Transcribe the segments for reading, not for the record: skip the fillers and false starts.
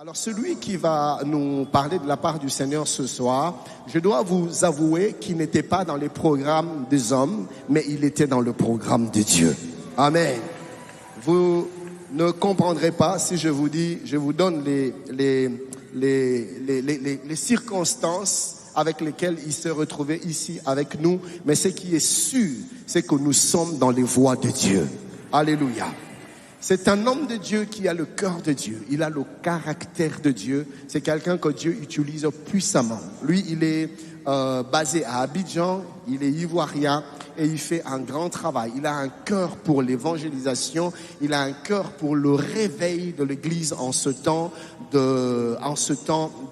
Alors celui qui va nous parler de la part du Seigneur ce soir, je dois vous avouer qu'il n'était pas dans les programmes des hommes, mais il était dans le programme de Dieu. Amen. Vous ne comprendrez pas si je vous dis, je vous donne les circonstances avec lesquelles il s'est retrouvé ici avec nous, mais ce qui est sûr, c'est que nous sommes dans les voies de Dieu. Alléluia. C'est un homme de Dieu qui a le cœur de Dieu. Il a le caractère de Dieu. C'est quelqu'un que Dieu utilise puissamment. Lui, il est basé à Abidjan. Il est ivoirien et il fait un grand travail. Il a un cœur pour l'évangélisation. Il a un cœur pour le réveil de l'Église en ce temps de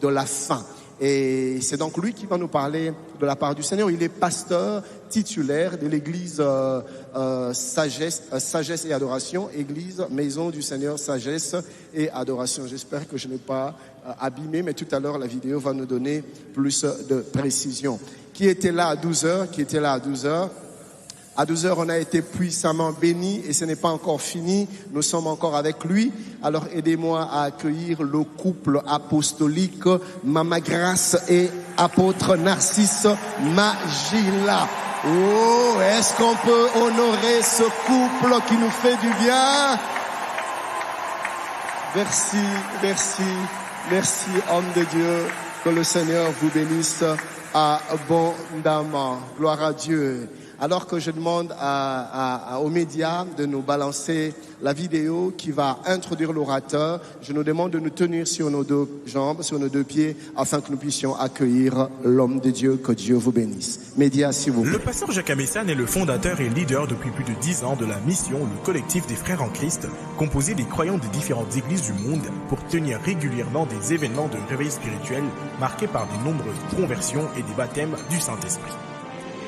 la fin. Et c'est donc lui qui va nous parler de la part du Seigneur. Il est pasteur titulaire de l'église Sagesse et Adoration, église Maison du Seigneur Sagesse et Adoration. J'espère que je n'ai pas abîmé, mais tout à l'heure la vidéo va nous donner plus de précision. Qui était là à 12h? À 12h, on a été puissamment bénis et ce n'est pas encore fini. Nous sommes encore avec lui. Alors aidez-moi à accueillir le couple apostolique Mama Grace et apôtre Narcisse Magila. Oh, est-ce qu'on peut honorer ce couple qui nous fait du bien? Merci, homme de Dieu. Que le Seigneur vous bénisse abondamment. Gloire à Dieu. Alors que je demande aux médias de nous balancer la vidéo qui va introduire l'orateur, je nous demande de nous tenir sur nos deux jambes, sur nos deux pieds, afin que nous puissions accueillir l'homme de Dieu. Que Dieu vous bénisse. Médias, s'il vous plaît. Le pasteur Jacques Amessane est le fondateur et leader depuis plus de 10 ans de la mission, le collectif des frères en Christ, composé des croyants de différentes églises du monde pour tenir régulièrement des événements de réveil spirituel marqués par de nombreuses conversions et des baptêmes du Saint-Esprit.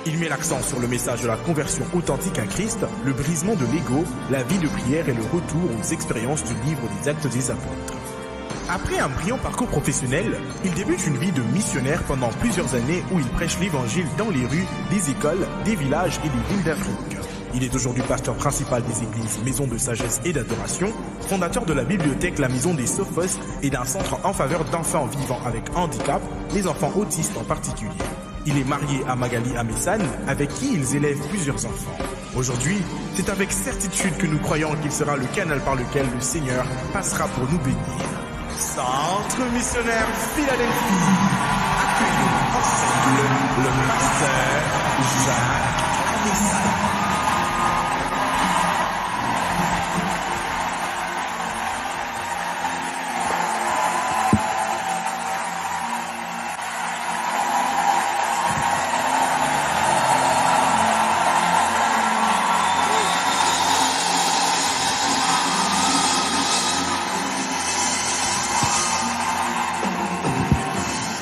Il met l'accent sur le message de la conversion authentique à Christ, le brisement de l'ego, la vie de prière et le retour aux expériences du livre des Actes des Apôtres. Après un brillant parcours professionnel, il débute une vie de missionnaire pendant plusieurs années où il prêche l'évangile dans les rues, des écoles, des villages et des villes d'Afrique. Il est aujourd'hui pasteur principal des églises Maison de Sagesse et d'Adoration, fondateur de la bibliothèque La Maison des Sophos et d'un centre en faveur d'enfants vivant avec handicap, les enfants autistes en particulier. Il est marié à Magali Amessane, avec qui ils élèvent plusieurs enfants. Aujourd'hui, c'est avec certitude que nous croyons qu'il sera le canal par lequel le Seigneur passera pour nous bénir. Centre missionnaire Philadelphie, accueillons ensemble le pasteur Jacques Amessane.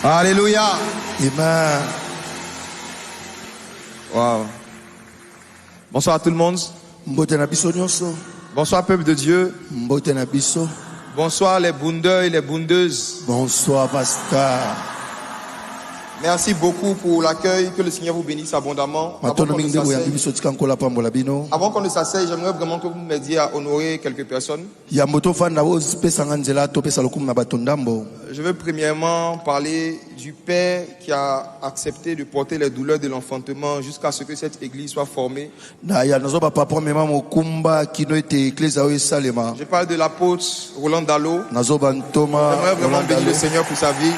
Alléluia. Amen. Wow. Bonsoir à tout le monde. Bonsoir peuple de Dieu. Bonsoir les bondeurs et les bondeuses. Bonsoir pasteur. Merci beaucoup pour l'accueil. Que le Seigneur vous bénisse abondamment. Avant qu'on ne s'asseye, j'aimerais vraiment que vous m'aidiez à honorer quelques personnes. Je veux premièrement parler du Père qui a accepté de porter les douleurs de l'enfantement jusqu'à ce que cette église soit formée. Je parle de l'apôtre Roland Dallot. J'aimerais vraiment bénir le Seigneur pour sa vie.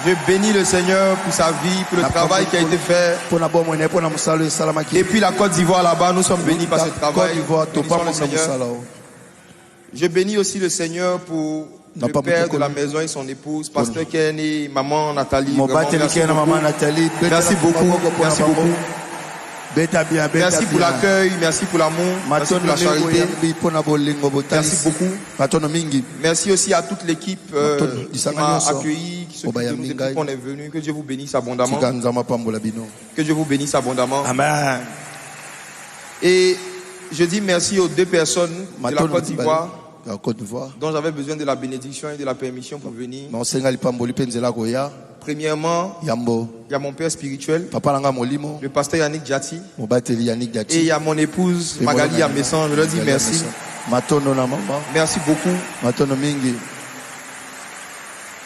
Je bénis le Seigneur pour sa vie, pour le travail qui a été fait. Et puis la Côte d'Ivoire là-bas, nous sommes bénis par ce travail. Je bénis aussi le Seigneur pour le père de la maison et son épouse, pasteur Ken et maman Nathalie. Merci beaucoup. Merci beaucoup. Merci pour l'accueil, merci pour l'amour, merci pour la charité. Merci beaucoup. Merci aussi à toute l'équipe qui m'a accueilli, qui s'occupe de nous depuis qu'on est venu. Que Dieu vous bénisse abondamment. Que Dieu vous bénisse abondamment. Amen. Et je dis merci aux deux personnes de la Côte d'Ivoire dont j'avais besoin de la bénédiction et de la permission pour venir. Premièrement, il y a mon père spirituel, le pasteur Yannick Djati, et il y a mon épouse Magali Amessan. Je leur dis merci. Merci beaucoup.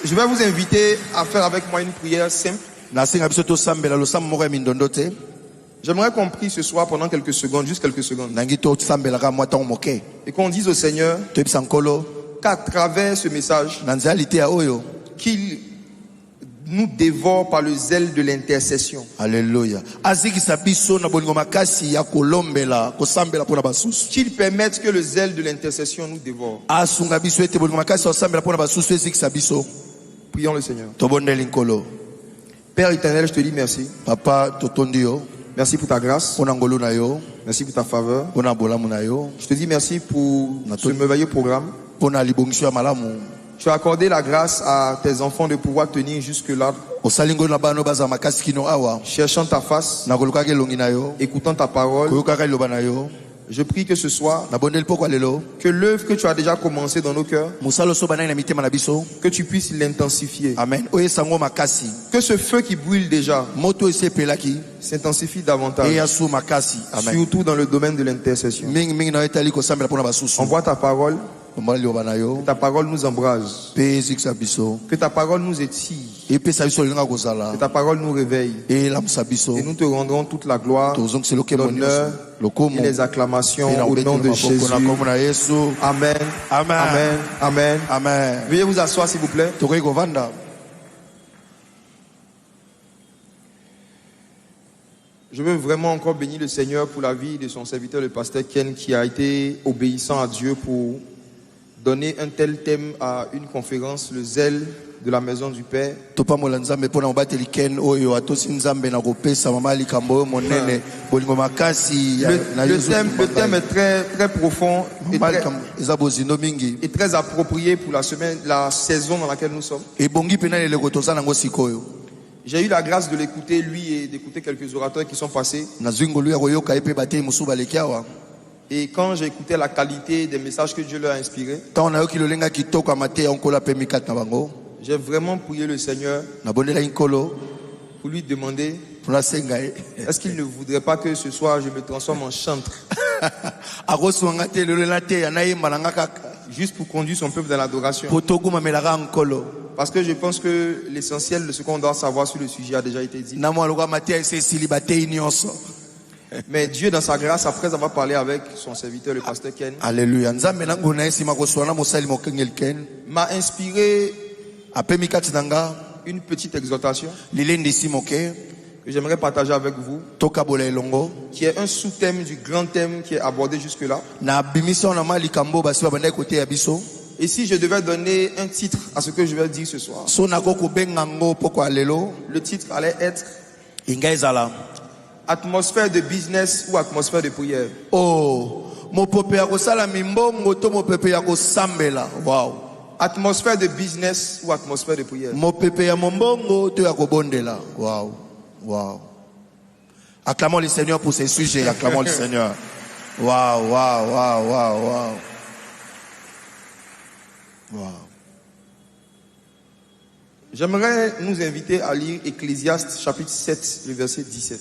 Je vais vous inviter à faire avec moi une prière simple. J'aimerais qu'on prie ce soir pendant quelques secondes, juste quelques secondes. Et qu'on dise au Seigneur qu'à travers ce message, qu'il nous dévore par le zèle de l'intercession. Alléluia. Qu'il permette que le zèle de l'intercession nous dévore. Prions le Seigneur. Père éternel, je te dis merci. Papa, merci pour ta grâce. Merci pour ta faveur. Je te dis merci pour ce merveilleux programme. Tu as accordé la grâce à tes enfants de pouvoir tenir jusque-là, cherchant ta face, écoutant ta parole. Je prie que ce soir, que l'œuvre que tu as déjà commencée dans nos cœurs, que tu puisses l'intensifier. Amen. Que ce feu qui brûle déjà s'intensifie davantage, surtout dans le domaine de l'intercession. Envoie ta parole. Que ta parole nous embrase. Que ta parole nous étire. Que ta parole nous réveille. Et nous te rendrons toute la gloire, l'honneur et les acclamations au nom de Jésus. Amen. Amen. Amen. Amen. Veuillez vous asseoir s'il vous plaît. Je veux vraiment encore bénir le Seigneur pour la vie de son serviteur, le pasteur Ken, qui a été obéissant à Dieu pour donner un tel thème à une conférence, le zèle de la maison du Père. Le thème est très, très profond et très approprié pour la saison dans laquelle nous sommes. J'ai eu la grâce de l'écouter, lui, et d'écouter quelques orateurs qui sont passés. Et quand j'ai écouté la qualité des messages que Dieu leur a inspirés, j'ai vraiment prié le Seigneur pour lui demander est-ce qu'il ne voudrait pas que ce soir je me transforme en chantre juste pour conduire son peuple dans l'adoration. Parce que je pense que l'essentiel de ce qu'on doit savoir sur le sujet a déjà été dit. Mais Dieu, dans sa grâce, après avoir parlé avec son serviteur, le pasteur Ken, Alléluia, m'a inspiré une petite exhortation que j'aimerais partager avec vous, qui est un sous-thème du grand thème qui est abordé jusque-là. Et si je devais donner un titre à ce que je vais dire ce soir, le titre allait être atmosphère de business ou atmosphère de prière. Oh, wow. Atmosphère de business ou atmosphère de prière. Wow. Wow. Acclamons le Seigneur pour ces sujets. Acclamons le Seigneur. Wow, wow, wow, wow, wow. Wow. J'aimerais nous inviter à lire Ecclésiaste chapitre 7, le verset 17.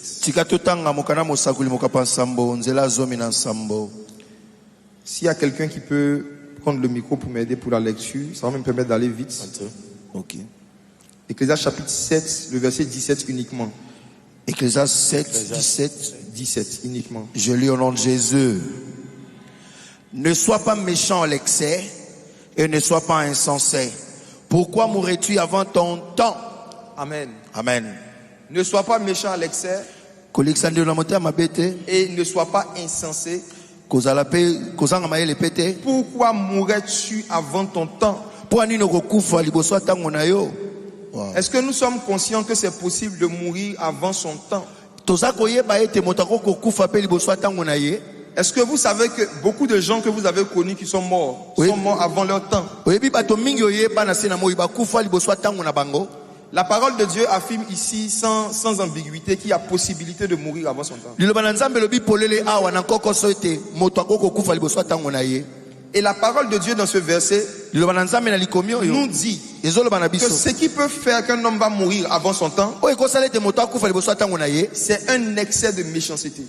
S'il y a quelqu'un qui peut prendre le micro pour m'aider pour la lecture, ça va me permettre d'aller vite. Okay. Ecclésiaste chapitre 7, le verset 17 uniquement. Ecclésiaste 7, 17 uniquement. Je lis au nom de Jésus. Ne sois pas méchant à l'excès et ne sois pas insensé. Pourquoi mourrais-tu avant ton temps? Amen. Amen. Ne sois pas méchant à l'excès et ne sois pas insensé. Pourquoi mourrais-tu avant ton temps? Wow. Est-ce que nous sommes conscients que c'est possible de mourir avant son temps? Est-ce que vous savez que beaucoup de gens que vous avez connus qui sont morts, sont morts avant leur temps? La parole de Dieu affirme ici sans ambiguïté qu'il y a possibilité de mourir avant son temps. Et la parole de Dieu dans ce verset nous dit que ce qui peut faire qu'un homme va mourir avant son temps, c'est un excès de méchanceté.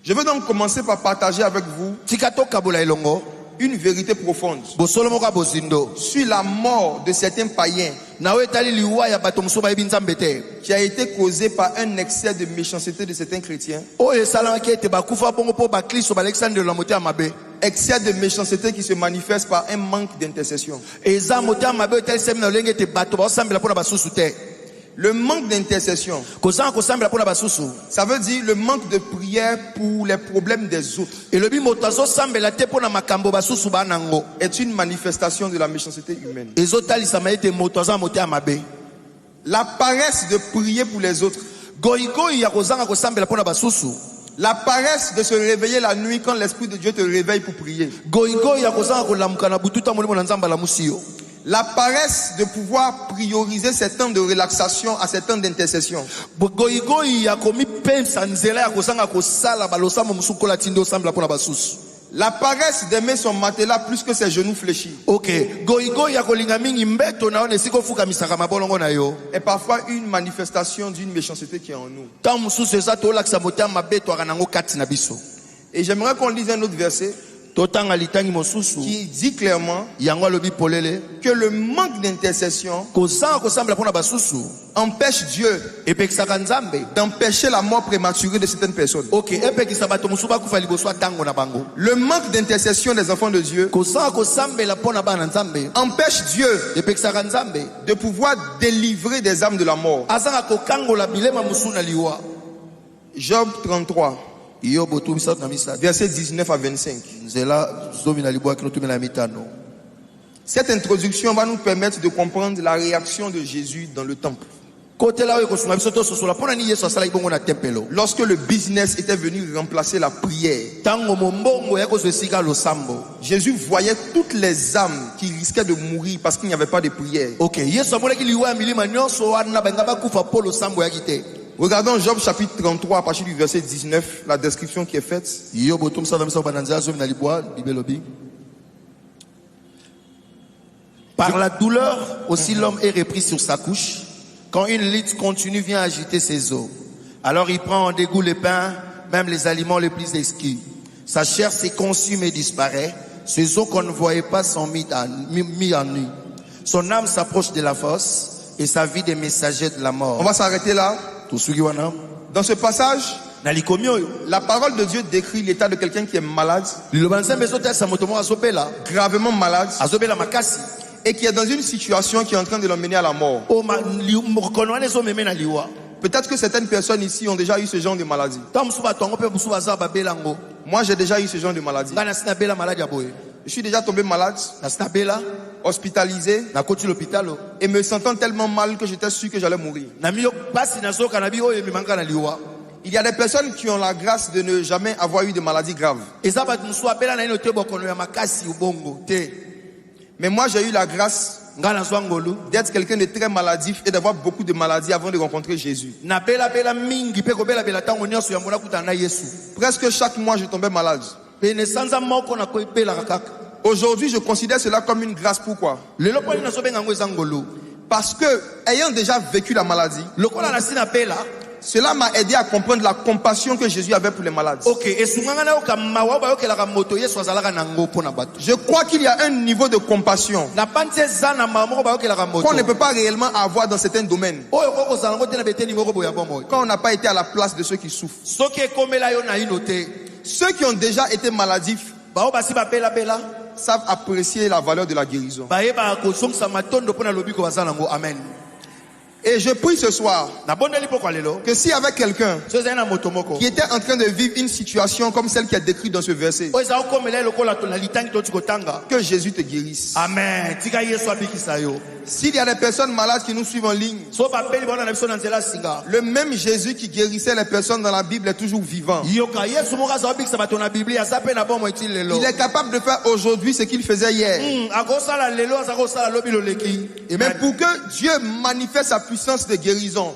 Je veux donc commencer par partager avec vous une vérité profonde sur la mort de certains païens qui a été causée par un excès de méchanceté de certains chrétiens. Excès de méchanceté qui se manifeste par un manque d'intercession. Le manque d'intercession, ça veut dire le manque de prière pour les problèmes des autres, est une manifestation de la méchanceté humaine. La paresse de prier pour les autres, la paresse de se réveiller la nuit quand l'Esprit de Dieu te réveille pour prier, la paresse de pouvoir prioriser ces temps de relaxation à ces temps d'intercession, la paresse d'aimer son matelas plus que ses genoux fléchis, est parfois une manifestation d'une méchanceté qui est en nous. Et j'aimerais qu'on lise un autre verset qui dit clairement que le manque d'intercession empêche Dieu d'empêcher la mort prématurée de certaines personnes. Le manque d'intercession des enfants de Dieu empêche Dieu de pouvoir délivrer des âmes de la mort. Job 33 versets 19 à 25. Cette introduction va nous permettre de comprendre la réaction de Jésus dans le temple. Lorsque le business était venu remplacer la prière, Jésus voyait toutes les âmes qui risquaient de mourir parce qu'il n'y avait pas de prière. Regardons Job chapitre 33 à partir du verset 19, la description qui est faite. Par la douleur aussi l'homme est repris sur sa couche. Quand une lutte continue vient agiter ses os, alors il prend en dégoût les pains, même les aliments les plus exquis. Sa chair se consume et disparaît. Ses os qu'on ne voyait pas sont mis en nu. Son âme s'approche de la fosse et sa vie des messagers de la mort. On va s'arrêter là. Dans ce passage, la parole de Dieu décrit l'état de quelqu'un qui est malade, gravement malade, et qui est dans une situation qui est en train de l'emmener à la mort. Peut-être que certaines personnes ici ont déjà eu ce genre de maladie. Moi, j'ai déjà eu ce genre de maladie. Je suis déjà tombé malade, hospitalisé, et me sentant tellement mal que j'étais sûr que j'allais mourir. Il y a des personnes qui ont la grâce de ne jamais avoir eu de maladie grave. Mais moi, j'ai eu la grâce d'être quelqu'un de très maladif et d'avoir beaucoup de maladies avant de rencontrer Jésus. Presque chaque mois, je tombais malade. Aujourd'hui, je considère cela comme une grâce. Pourquoi? Parce que, ayant déjà vécu la maladie, cela m'a aidé à comprendre la compassion que Jésus avait pour les malades. Je crois qu'il y a un niveau de compassion qu'on ne peut pas réellement avoir dans certains domaines quand on n'a pas été à la place de ceux qui souffrent. Ceux qui ont déjà été maladifs savent apprécier la valeur de la guérison. Amen. Et je prie ce soir que s'il y avait quelqu'un qui était en train de vivre une situation comme celle qui est décrite dans ce verset, que Jésus te guérisse. Amen. S'il y a des personnes malades qui nous suivent en ligne, le même Jésus qui guérissait les personnes dans la Bible est toujours vivant. Il est capable de faire aujourd'hui ce qu'il faisait hier. Mais pour que Dieu manifeste sa puissance puissance de guérison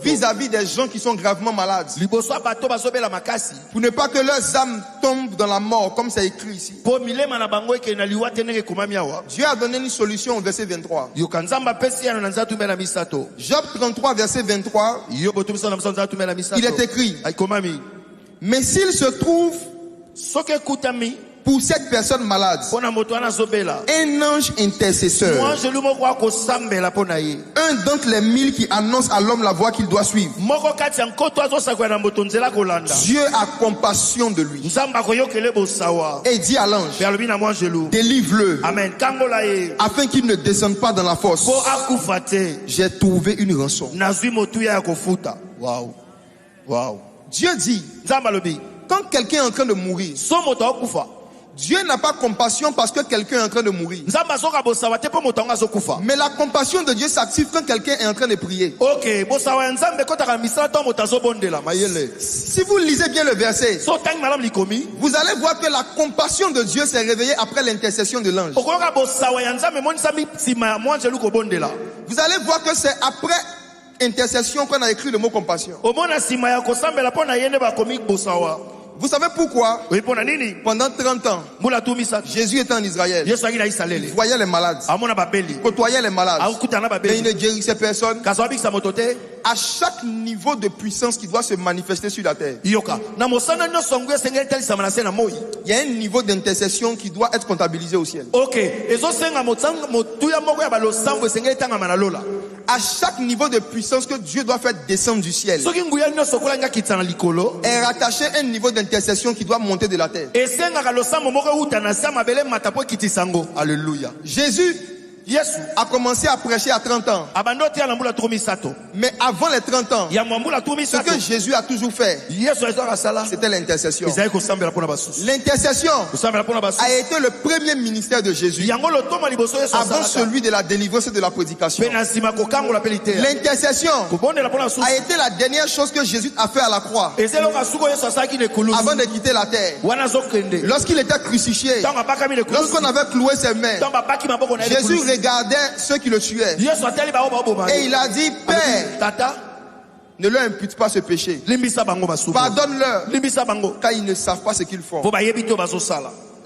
vis-à-vis des gens qui sont gravement malades. Pour ne pas que leurs âmes tombent dans la mort, comme c'est écrit ici. Dieu a donné une solution au verset 23. Job 33, verset 23. Il est écrit: mais s'il se trouve pour cette personne malade un ange intercesseur, un d'entre les 1000 qui annonce à l'homme la voie qu'il doit suivre, Dieu a compassion de lui et dit à l'ange: délivre-le afin qu'il ne descende pas dans la fosse. J'ai trouvé une rançon. Wow. Wow. Dieu dit, quand quelqu'un est en train de mourir, Dieu n'a pas compassion parce que quelqu'un est en train de mourir. Mais la compassion de Dieu s'active quand quelqu'un est en train de prier. Si vous lisez bien le verset, vous allez voir que la compassion de Dieu s'est réveillée après l'intercession de l'ange. Vous allez voir que c'est après intercession qu'on a écrit le mot compassion. Vous savez pourquoi? Pendant 30 ans, Jésus était en Israël. Il voyait les malades, côtoyait les malades, mais il ne guérissait personne. À chaque niveau de puissance qui doit se manifester sur la terre, il y a un niveau d'intercession qui doit être comptabilisé au ciel. À chaque niveau de puissance que Dieu doit faire descendre du ciel est rattaché à un niveau d'intercession qui doit monter de la terre. Alléluia. Jésus a commencé à prêcher à 30 ans. Mais avant les 30 ans, ce que Jésus a toujours fait, c'était l'intercession. L'intercession a été le premier ministère de Jésus avant celui de la délivrance et de la prédication. L'intercession a été la dernière chose que Jésus a fait à la croix avant de quitter la terre. Lorsqu'il était crucifié, lorsqu'on avait cloué ses mains, Jésus regardait ceux qui le tuaient et il a dit: Père, ne leur impute pas ce péché, pardonne-leur car ils ne savent pas ce qu'ils font.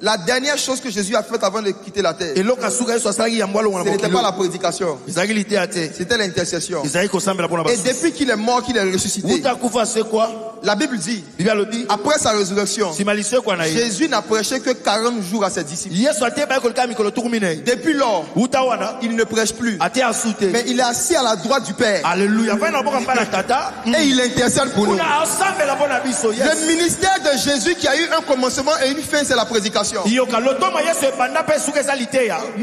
La dernière chose que Jésus a faite avant de quitter la terre, ce n'était pas la prédication, c'était l'intercession. Et depuis qu'il est mort, qu'il est ressuscité, la Bible dit, après sa résurrection, Jésus n'a prêché que 40 jours à ses disciples. Depuis lors, il ne prêche plus, mais il est assis à la droite du Père. Alléluia. Et il intercède pour nous. Le ministère de Jésus qui a eu un commencement et une fin, c'est la prédication. Mais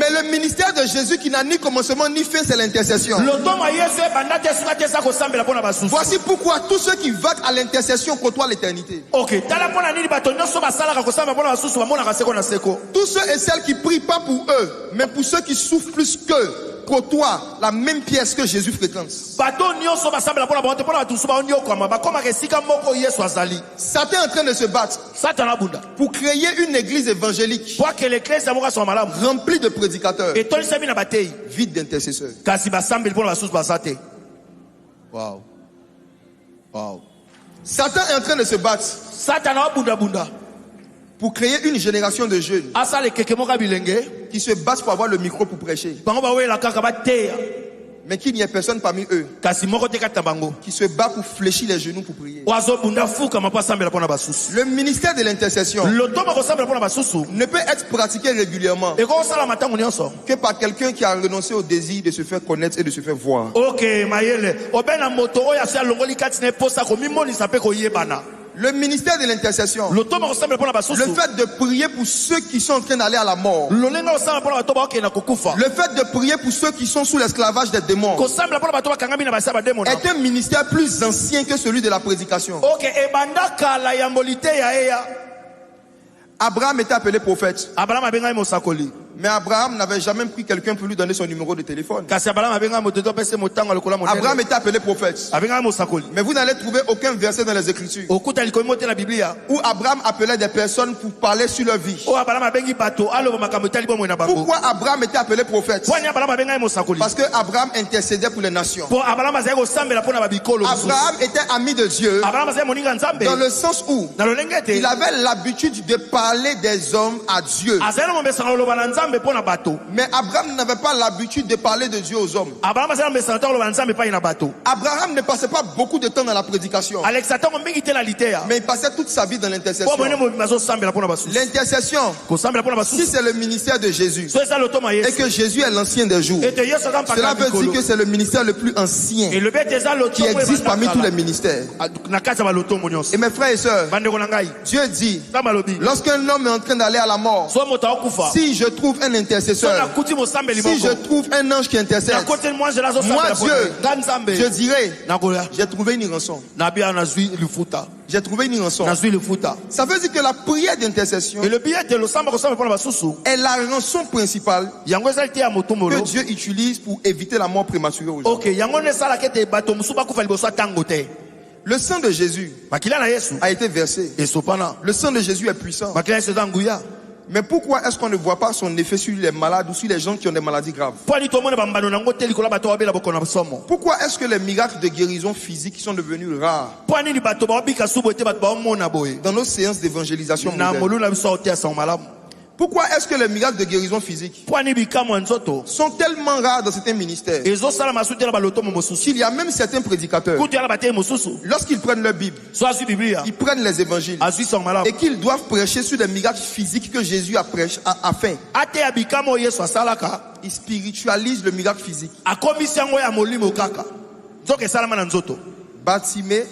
le ministère de Jésus qui n'a ni commencement ni fin, c'est l'intercession. Voici pourquoi tous ceux qui vaquent à l'intercession côtoient l'éternité. Tous ceux et celles qui prient pas pour eux, mais pour ceux qui souffrent plus qu'eux, côtoient la même pièce que Jésus fréquente. Satan est en train de se battre pour créer une église évangélique remplie de prédicateurs, vide d'intercesseurs. Wow. Wow. Satan est en train de se battre pour créer une génération de jeunes qui se battent pour avoir le micro pour prêcher, mais qu'il n'y ait personne parmi eux qui se bat pour fléchir les genoux pour prier. Le ministère de l'intercession ne peut être pratiqué régulièrement que par quelqu'un qui a renoncé au désir de se faire connaître et de se faire voir. Le ministère de l'intercession, le fait de prier pour ceux qui sont en train d'aller à la mort, le fait de prier pour ceux qui sont sous l'esclavage des démons, est un ministère plus ancien que celui de la prédication. Abraham était appelé prophète. Mais Abraham n'avait jamais pris quelqu'un pour lui donner son numéro de téléphone. Abraham était appelé prophète. Mais vous n'allez trouver aucun verset dans les Écritures où Abraham appelait des personnes pour parler sur leur vie. Pourquoi Abraham était appelé prophète? Parce que Abraham intercédait pour les nations. Abraham était ami de Dieu dans le sens où il avait l'habitude de parler des hommes à Dieu. Mais Abraham n'avait pas l'habitude de parler de Dieu aux hommes. Abraham ne passait pas beaucoup de temps dans la prédication. Mais il passait toute sa vie dans l'intercession. L'intercession, si c'est le ministère de Jésus et que Jésus est l'ancien des jours, cela veut dire que c'est le ministère le plus ancien qui existe parmi tous les ministères. Et mes frères et sœurs, Dieu dit, lorsqu'un homme est en train d'aller à la mort, si je trouve un intercesseur, si je trouve un ange qui intercède, moi Dieu, je dirais, j'ai trouvé une rançon. J'ai trouvé une rançon. Ça veut dire que la prière d'intercession est la rançon principale que Dieu utilise pour éviter la mort prématurée aux gens. Le sang de Jésus a été versé. Le sang de Jésus est puissant. Mais pourquoi est-ce qu'on ne voit pas son effet sur les malades ou sur les gens qui ont des maladies graves? Pourquoi est-ce que les miracles de guérison physique sont devenus rares dans nos séances d'évangélisation modernes? Pourquoi est-ce que les miracles de guérison physique sont tellement rares dans certains ministères qu'il y a même certains prédicateurs, lorsqu'ils prennent leur Bible, ils prennent les évangiles et qu'ils doivent prêcher sur des miracles physiques que Jésus a fait, ils spiritualisent le miracle physique. Bartimée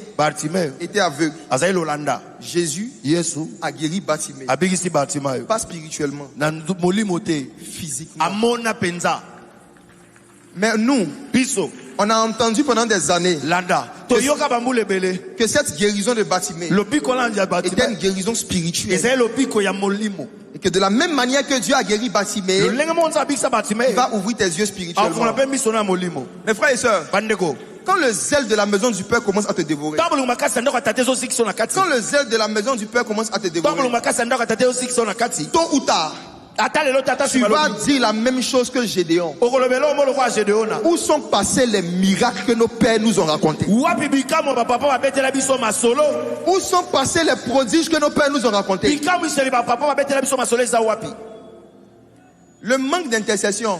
était aveugle. Jésus a guéri Bartimée. Pas spirituellement, physiquement. Mais nous, on a entendu pendant des années que cette guérison de Bartimée était une guérison spirituelle. Et que de la même manière que Dieu a guéri Bartimée, il va ouvrir tes yeux spirituellement. Mes frères et sœurs, quand le zèle de la maison du Père commence à te dévorer, quand le zèle de la maison du Père commence à te dévorer, tôt ou tard, tu vas dire la même chose que Gédéon. Où sont passés les miracles que nos pères nous ont racontés? Où sont passés les prodiges que nos pères nous ont racontés? Le manque d'intercession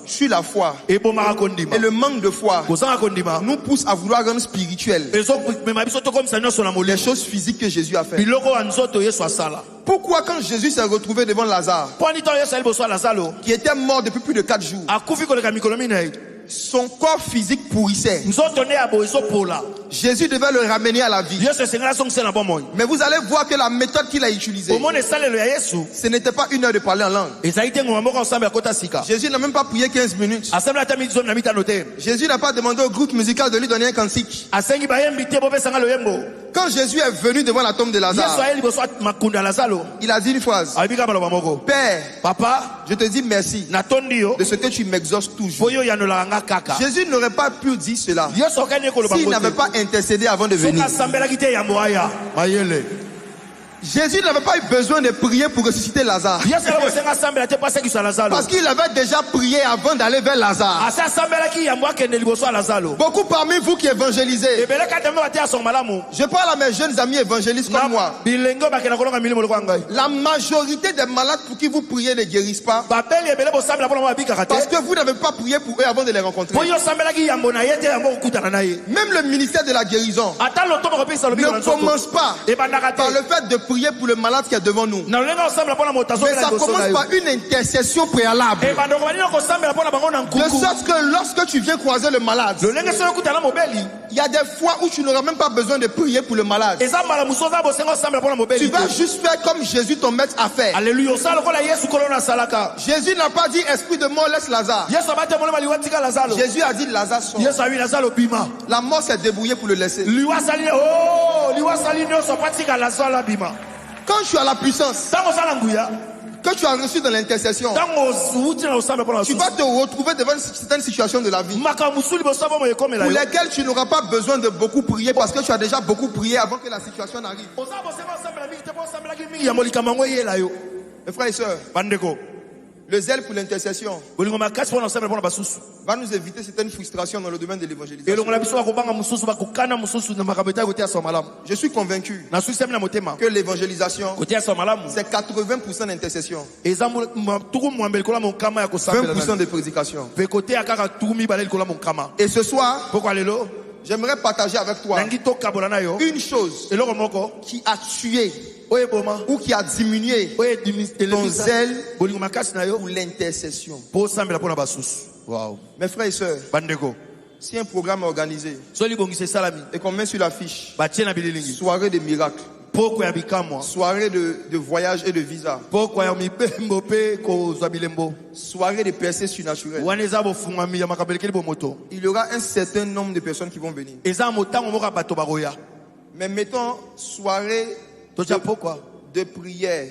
sur la foi et le manque de foi nous pousse à vouloir rendre spirituel les choses physiques que Jésus a fait. Pourquoi quand Jésus s'est retrouvé devant Lazare, qui était mort depuis plus de 4 jours, son corps physique pourrissait, Jésus devait le ramener à la vie. Mais vous allez voir que la méthode qu'il a utilisée, ce n'était pas 1 heure de parler en langue. Jésus n'a même pas prié 15 minutes. Jésus n'a pas demandé au groupe musical de lui donner un cantique. Quand Jésus est venu devant la tombe de Lazare, il a dit une phrase: Père, Papa, je te dis merci de ce que tu m'exauces toujours. Jésus n'aurait pas pu dire cela s'il n'avait pas intercédé avant de venir. Jésus n'avait pas eu besoin de prier pour ressusciter Lazare, parce qu'il avait déjà prié avant d'aller vers Lazare. Beaucoup parmi vous qui évangélisez, je parle à mes jeunes amis évangélistes comme moi, la majorité des malades pour qui vous priez ne guérissent pas, parce que vous n'avez pas prié pour eux avant de les rencontrer. Même le ministère de la guérison ne commence pas par le fait de prier pour le malade qui est devant nous, mais ça commence par une intercession préalable, de sorte que lorsque tu viens croiser le malade, il y a des fois où tu n'auras même pas besoin de prier pour le malade. Tu vas juste faire comme Jésus ton maître a fait. Jésus n'a pas dit esprit de mort laisse Lazare. Jésus a dit Lazare sort. La mort s'est débrouillée pour le laisser. Quand tu as la puissance, que tu as reçu dans l'intercession, tu vas te retrouver devant certaines situations de la vie pour lesquelles tu n'auras pas besoin de beaucoup prier parce que tu as déjà beaucoup prié avant que la situation n'arrive. Mes frères et sœurs, le zèle pour l'intercession va nous éviter certaines frustrations dans le domaine de l'évangélisation. Je suis convaincu que l'évangélisation, c'est 80% d'intercession, 20% de prédication. Et ce soir, j'aimerais partager avec toi une chose qui a tué ou qui a diminué ton zèle pour l'intercession. Wow. Mes frères et sœurs, si un programme est organisé et qu'on met sur l'affiche soirée de miracles, soirée de voyage et de visa, soirée de percées surnaturelles, il y aura un certain nombre de personnes qui vont venir. Mais mettons soirée de prière,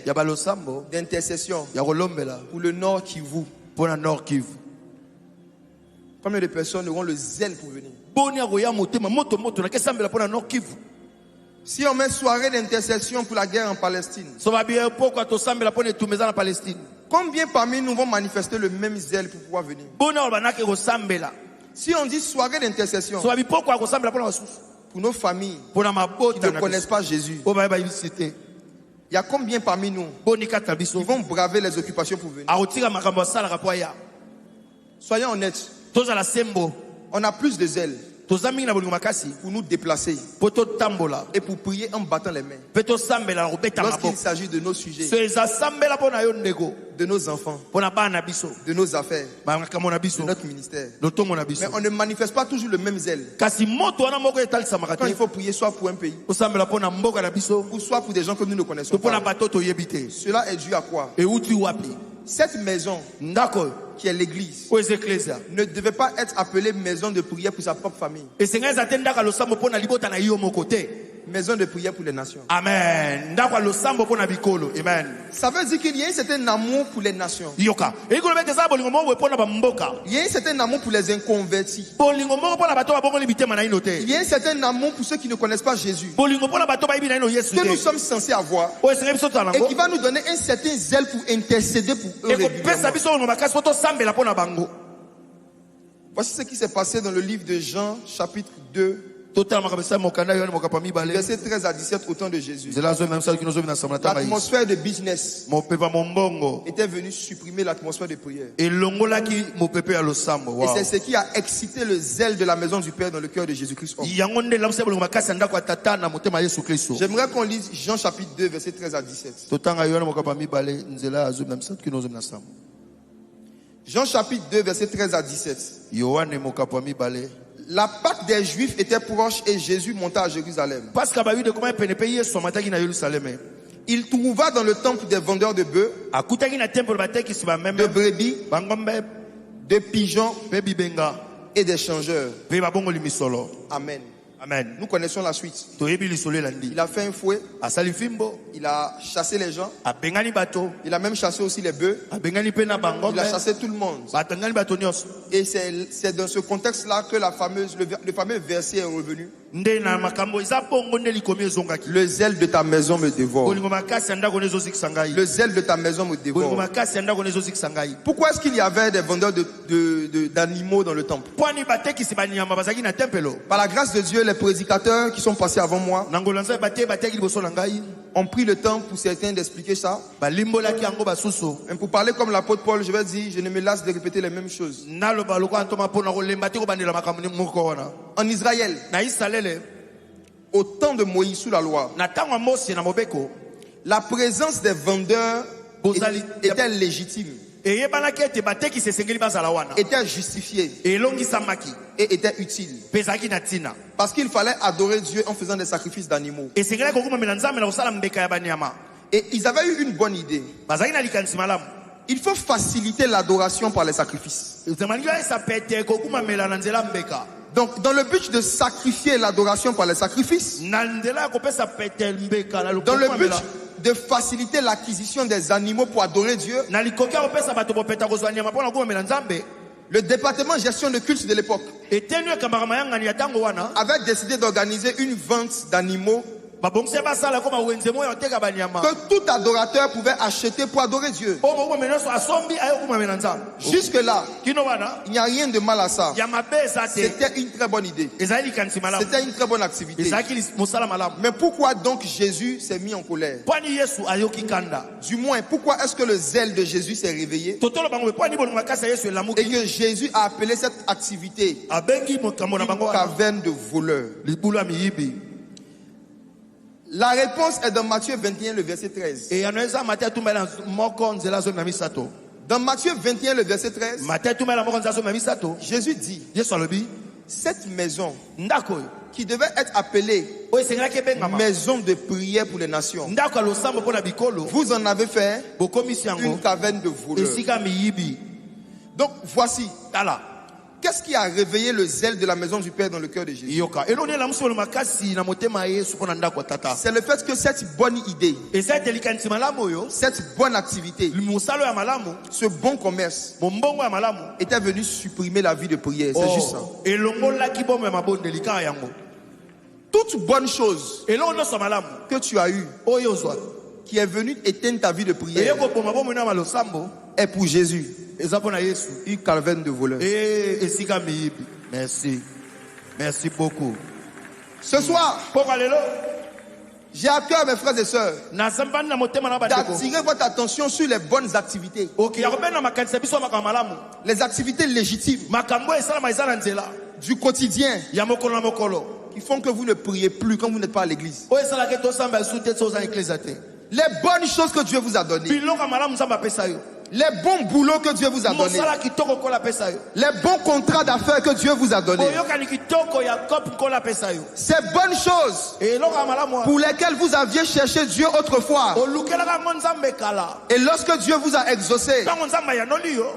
d'intercession pour le Nord Kivu. Combien de personnes auront le zèle pour venir? Si on met soirée d'intercession pour la guerre en Palestine, combien parmi nous vont manifester le même zèle pour pouvoir venir? Si on dit soirée d'intercession pour nos familles qui ne connaissent pas Jésus, il y a combien parmi nous qui vont braver les occupations pour venir? Soyons honnêtes, on a plus de zèle pour nous déplacer et pour prier en battant les mains lorsqu'il s'agit de nos sujets, de nos enfants, de nos affaires, de notre ministère. Mais on ne manifeste pas toujours le même zèle quand il faut prier soit pour un pays ou soit pour des gens que nous ne connaissons pas. Cela est dû à quoi? Cette maison qui est l'église ne devait pas être appelée maison de prière pour sa propre famille, maison de prière pour les nations. Amen. Ça veut dire qu'il y a un certain amour pour les nations. Il y a un certain amour pour les inconvertis. Il y a un certain amour pour ceux qui ne connaissent pas Jésus, que nous sommes censés avoir, et qui va nous donner un certain zèle pour intercéder pour eux régulièrement. Voici ce qui s'est passé dans le livre de Jean, chapitre 2, verset 13 à 17 au temps de Jésus. L'atmosphère de business était venue supprimer l'atmosphère de prière. Et c'est ce qui a excité le zèle de la maison du Père dans le cœur de Jésus-Christ. J'aimerais qu'on lise Jean chapitre 2 verset 13 à 17. Jean chapitre 2 verset 13 à 17. La Pâque des Juifs était proche et Jésus monta à Jérusalem. Il trouva dans le temple des vendeurs de bœufs, de brebis, de pigeons et des changeurs. Amen. Amen. Nous connaissons la suite. Il a fait un fouet. Il a chassé les gens. Il a même chassé aussi les bœufs. Il a chassé tout le monde. Et c'est dans ce contexte-là que le fameux verset est revenu. Le zèle de ta maison me dévore. Le zèle de ta maison me dévore. Pourquoi est-ce qu'il y avait des vendeurs d'animaux dans le temple? Par la grâce de Dieu, les prédicateurs qui sont passés avant moi ont pris le temps pour certains d'expliquer ça. Et pour parler comme l'apôtre Paul, je vais dire, je ne me lasse de répéter les mêmes choses. En Israël, au temps de Moïse sous la loi, la présence des vendeurs était légitime, était justifiée et était utile. Parce qu'il fallait adorer Dieu en faisant des sacrifices d'animaux. Et ils avaient eu une bonne idée. Il faut faciliter l'adoration par les sacrifices. Donc, dans le but de sacrifier l'adoration par les sacrifices, dans le but de faciliter l'acquisition des animaux pour adorer Dieu, le département gestion de culte de l'époque avait décidé d'organiser une vente d'animaux que tout adorateur pouvait acheter pour adorer Dieu. Jusque-là, il n'y a rien de mal à ça. C'était une très bonne idée. C'était une très bonne activité. Mais pourquoi donc Jésus s'est mis en colère? Du moins, pourquoi est-ce que le zèle de Jésus s'est réveillé et que Jésus a appelé cette activité une caverne de voleurs? La réponse est dans Matthieu 21, le verset 13. Dans Matthieu 21, le verset 13, Jésus dit, cette maison qui devait être appelée maison de prière pour les nations, vous en avez fait une caverne de voleurs. Donc voici, qu'est-ce qui a réveillé le zèle de la maison du Père dans le cœur de Jésus? C'est le fait que cette bonne idée, cette bonne activité, ce bon commerce était venu supprimer la vie de prière. C'est juste ça. Toute bonne chose que tu as eue, qui est venue éteindre ta vie de prière, est pour Jésus une caverne de voleurs. Merci. Merci beaucoup. Ce soir, j'ai à cœur, mes frères et sœurs, d'attirer votre attention sur les bonnes activités. Les activités légitimes du quotidien qui font que vous ne priez plus quand vous n'êtes pas à l'église. Les bonnes choses que Dieu vous a données. Les bons boulots que Dieu vous a donnés. Les bons contrats d'affaires que Dieu vous a donnés. Ces bonnes choses pour lesquelles vous aviez cherché Dieu autrefois. Et lorsque Dieu vous a exaucé,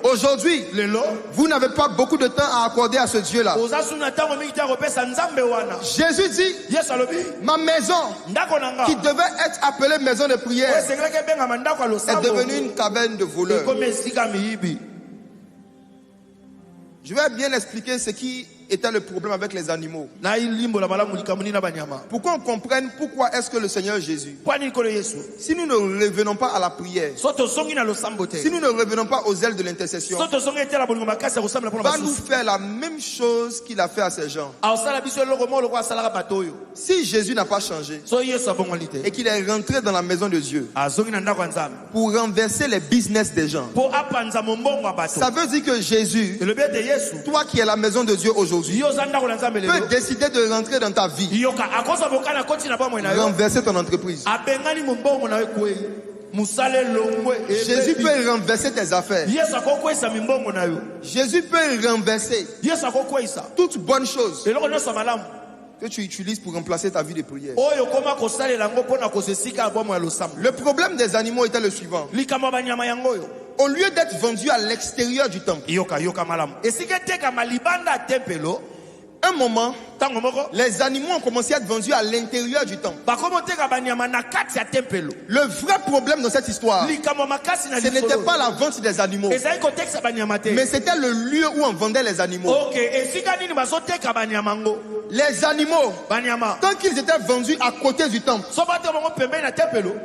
aujourd'hui, vous n'avez pas beaucoup de temps à accorder à ce Dieu-là. Jésus dit, ma maison qui devait être appelée maison de prière est devenue une caverne de voleurs. Je vais bien expliquer ce qui était le problème avec les animaux. Pour qu'on comprenne pourquoi est-ce que le Seigneur Jésus, si nous ne revenons pas à la prière, si nous ne revenons pas aux ailes de l'intercession, va nous faire la même chose qu'il a fait à ces gens. Si Jésus n'a pas changé et qu'il est rentré dans la maison de Dieu pour renverser les business des gens, ça veut dire que Jésus, toi qui es la maison de Dieu aujourd'hui, peut décider de rentrer dans ta vie, renverser ton entreprise. Jésus peut renverser tes affaires. Jésus peut renverser toute bonne chose que tu utilises pour remplacer ta vie de prière. Le problème des animaux était le suivant. Au lieu d'être vendus à l'extérieur du temple, un moment, les animaux ont commencé à être vendus à l'intérieur du temple. Le vrai problème dans cette histoire, ce n'était pas la vente des animaux, mais c'était le lieu où on vendait les animaux. Les animaux, tant qu'ils étaient vendus à côté du temple,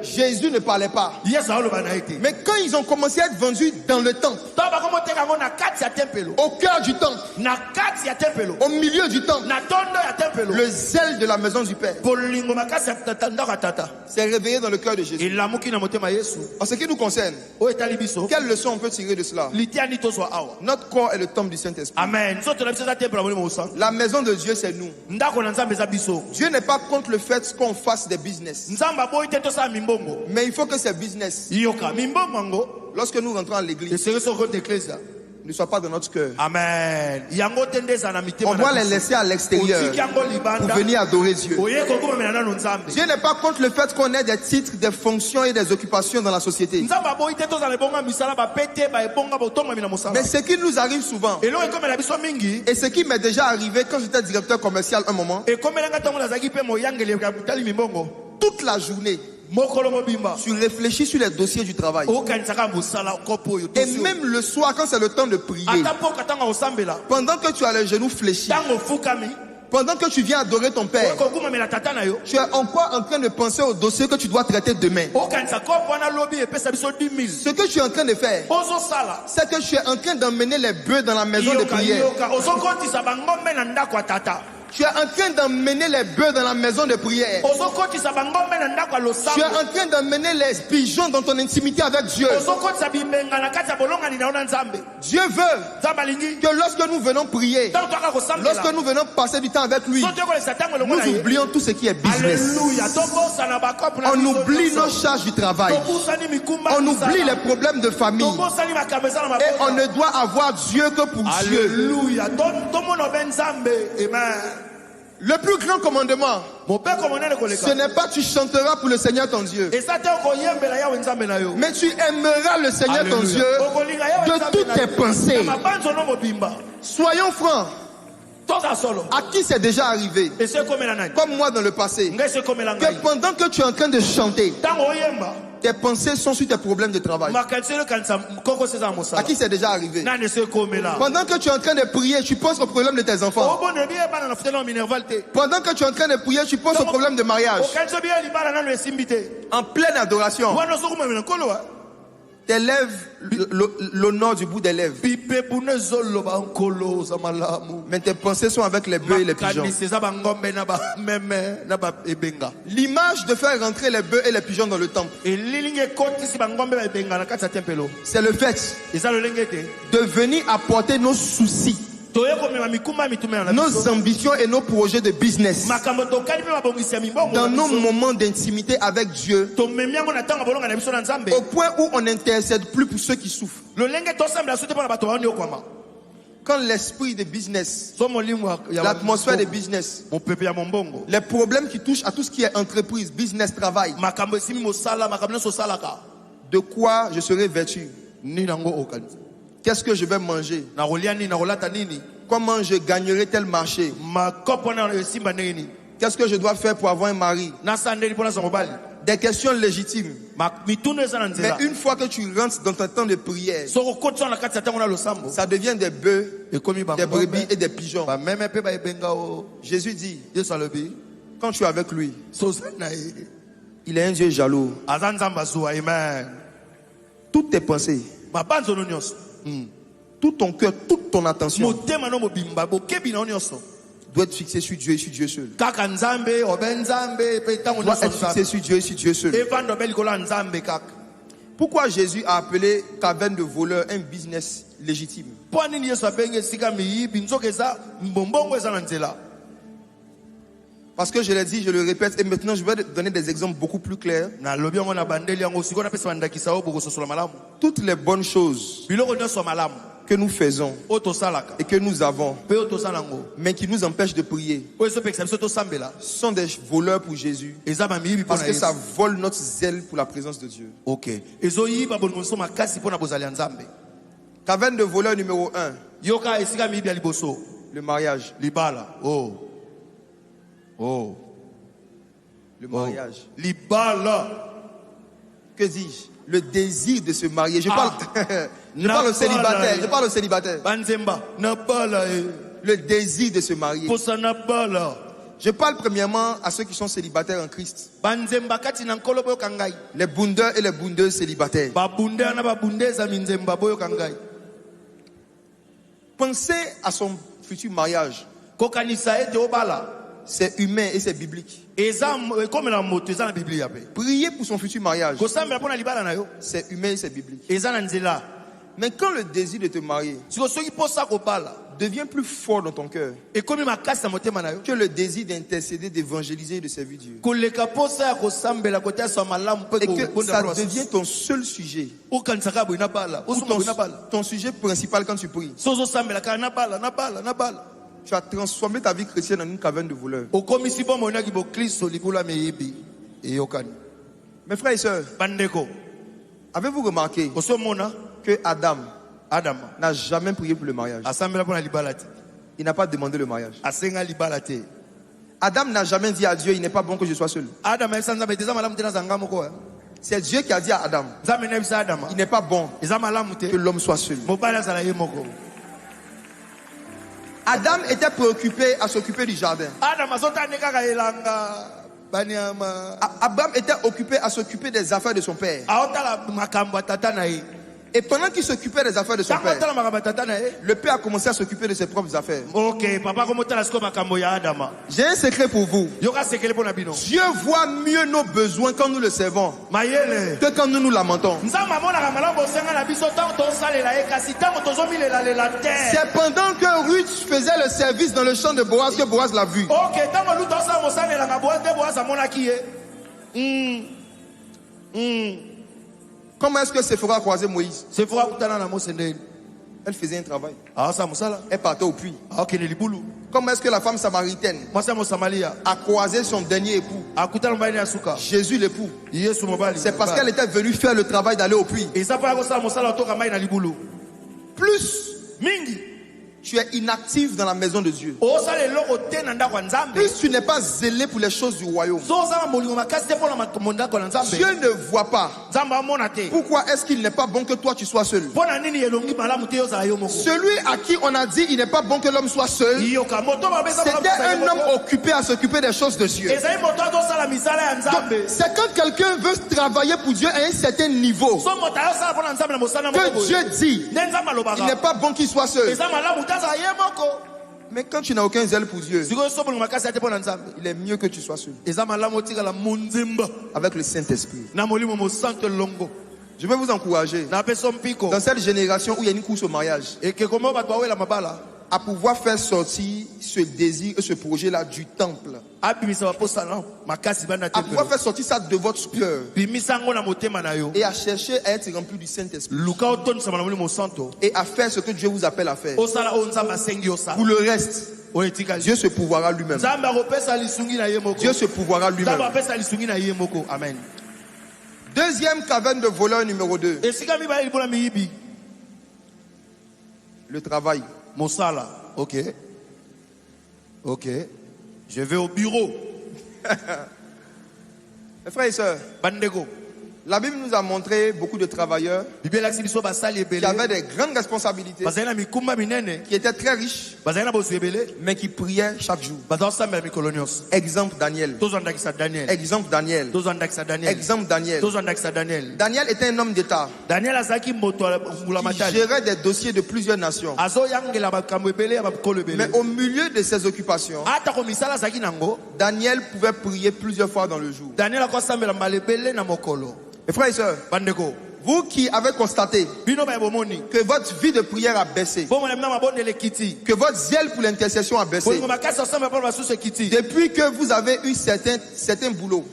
Jésus ne parlait pas. Mais quand ils ont commencé à être vendus dans le temple, au cœur du temple, au milieu du temple, le zèle de la maison du Père s'est réveillé dans le cœur de Jésus. En ce qui nous concerne, quelle leçon on peut tirer de cela? Notre corps est le temple du Saint-Esprit. Amen. La maison de Dieu, c'est nous. Dieu n'est pas contre le fait qu'on fasse des business, mais il faut que ces business, lorsque nous rentrons à l'église, ne soient pas dans notre cœur. Amen. On doit les laisser à l'extérieur pour venir adorer Dieu. Dieu n'est pas contre le fait qu'on ait des titres, des fonctions et des occupations dans la société. Mais ce qui nous arrive souvent, et ce qui m'est déjà arrivé quand j'étais directeur commercial un moment, toute la journée, Tu réfléchis sur les dossiers du travail. Et même le soir, quand c'est le temps de prier, pendant que tu as les genoux fléchis, pendant que tu viens adorer ton Père, tu es encore en train de penser au dossier que tu dois traiter demain. Ce que tu es en train de faire, c'est que tu es en train d'emmener les bœufs dans la maison de prière. Tu es en train d'emmener les bœufs dans la maison de prière. Tu es en train d'emmener les pigeons dans ton intimité avec Dieu. Dieu veut que lorsque nous venons prier, lorsque nous venons passer du temps avec lui, nous oublions tout ce qui est business. On oublie nos charges du travail. On oublie les problèmes de famille. Et on ne doit avoir Dieu que pour Dieu. Le plus grand commandement, ce n'est pas tu chanteras pour le Seigneur ton Dieu, mais tu aimeras le Seigneur ton Dieu de toutes tes pensées. Soyons francs. À qui c'est déjà arrivé, comme moi dans le passé, que pendant que tu es en train de chanter, tes pensées sont sur tes problèmes de travail? À qui c'est déjà arrivé? Pendant que tu es en train de prier, tu penses au problème de tes enfants. Pendant que tu es en train de prier, tu penses au problème de mariage. En pleine adoration, tes lèvres l'honneur du bout des lèvres. Mais tes pensées sont avec les bœufs et les pigeons. L'image de faire rentrer les bœufs et les pigeons dans le temple, c'est le fait de venir apporter nos soucis, nos ambitions et nos projets de business dans nos moments d'intimité avec Dieu, au point où on n'intercède plus pour ceux qui souffrent. Quand l'esprit de business, l'atmosphère de business, les problèmes qui touchent à tout ce qui est entreprise, business, travail, de quoi je serai vêtu? Qu'est-ce que je vais manger? Comment je gagnerai tel marché? Qu'est-ce que je dois faire pour avoir un mari? Des questions légitimes. Mais une fois que tu rentres dans ton temps de prière, ça devient des bœufs, des brebis et des pigeons. Jésus dit, quand tu es avec lui, il est un Dieu jaloux. Toutes tes pensées, tout ton cœur, toute ton attention doit être fixé sur Dieu et sur Dieu seul. Doit être fixé sur Dieu et sur Dieu seul. Pourquoi Jésus a appelé caverne de voleurs un business légitime? Parce que je l'ai dit, je le répète, et maintenant je vais donner des exemples beaucoup plus clairs. Toutes les bonnes choses que nous faisons et que nous avons, mais qui nous empêchent de prier, sont des voleurs pour Jésus, parce que ça vole notre zèle pour la présence de Dieu. Caverne de voleurs numéro 1, le mariage. Le mariage. Que dis-je? Le désir de se marier. Je parle, je parle au célibataire. Je parle au célibataire. Le désir de se marier. Je parle premièrement à ceux qui sont célibataires en Christ. Les bundeurs et les bundeuses célibataires. Pensez à son futur mariage. C'est humain et c'est biblique. Prier pour son futur mariage, c'est humain et c'est biblique. Mais quand le désir de te marier devient plus fort dans ton cœur que le désir d'intercéder, d'évangéliser et de servir Dieu, et que ça devient ton seul sujet, ou ton sujet principal quand tu pries, tu as transformé ta vie chrétienne en une caverne de voleurs. Mes frères et sœurs, avez-vous remarqué que Adam n'a jamais prié pour le mariage? Il n'a pas demandé le mariage. Adam n'a jamais dit à Dieu, il n'est pas bon que je sois seul. C'est Dieu qui a dit à Adam, il n'est pas bon que l'homme soit seul. Adam était préoccupé à s'occuper du jardin. Abraham était occupé à s'occuper des affaires de son père. Et pendant qu'il s'occupait des affaires de son père, le père a commencé à s'occuper de ses propres affaires. J'ai un secret pour vous. Dieu voit mieux nos besoins quand nous le servons que quand nous nous lamentons. C'est pendant que Ruth faisait le service dans le champ de Boaz que Boaz l'a vu. Comment est-ce que Séphora a croisé Moïse? Elle faisait un travail. Elle partait au puits. Comment est-ce que la femme samaritaine a croisé son dernier époux, Jésus l'époux? C'est parce qu'elle était venue faire le travail d'aller au puits. Plus tu es inactif dans la maison de Dieu, plus tu n'es pas zélé pour les choses du royaume, Dieu ne voit pas. Pourquoi est-ce qu'il n'est pas bon que toi tu sois seul? Celui à qui on a dit il n'est pas bon que l'homme soit seul, c'était un homme occupé à s'occuper des choses de Dieu. C'est quand quelqu'un veut travailler pour Dieu à un certain niveau que Dieu dit il n'est pas bon qu'il soit seul. Mais quand tu n'as aucun zèle pour Dieu, il est mieux que tu sois seul avec le Saint-Esprit. Je vais vous encourager dans cette génération où il y a une course au mariage à pouvoir faire sortir ce désir et ce projet-là du temple, à pouvoir faire sortir ça de votre cœur et à chercher à être rempli du Saint-Esprit et à faire ce que Dieu vous appelle à faire. Pour le reste, Dieu se pourvoira lui-même. Dieu se pourvoira lui-même. Amen. Deuxième caverne de voleur numéro 2. Le travail. Mosala, ok. Je vais au bureau. Mes frères et sœurs, la Bible nous a montré beaucoup de travailleurs qui avaient des grandes responsabilités, qui étaient très riches, mais qui priaient chaque jour. Exemple Daniel. Exemple Daniel. Exemple Daniel. Daniel était un homme d'État qui gérait des dossiers de plusieurs nations. Mais au milieu de ses occupations, Daniel pouvait prier plusieurs fois dans le jour. Mes frères et sœurs, vous qui avez constaté que votre vie de prière a baissé, que votre zèle pour l'intercession a baissé, depuis que vous avez eu certains boulots,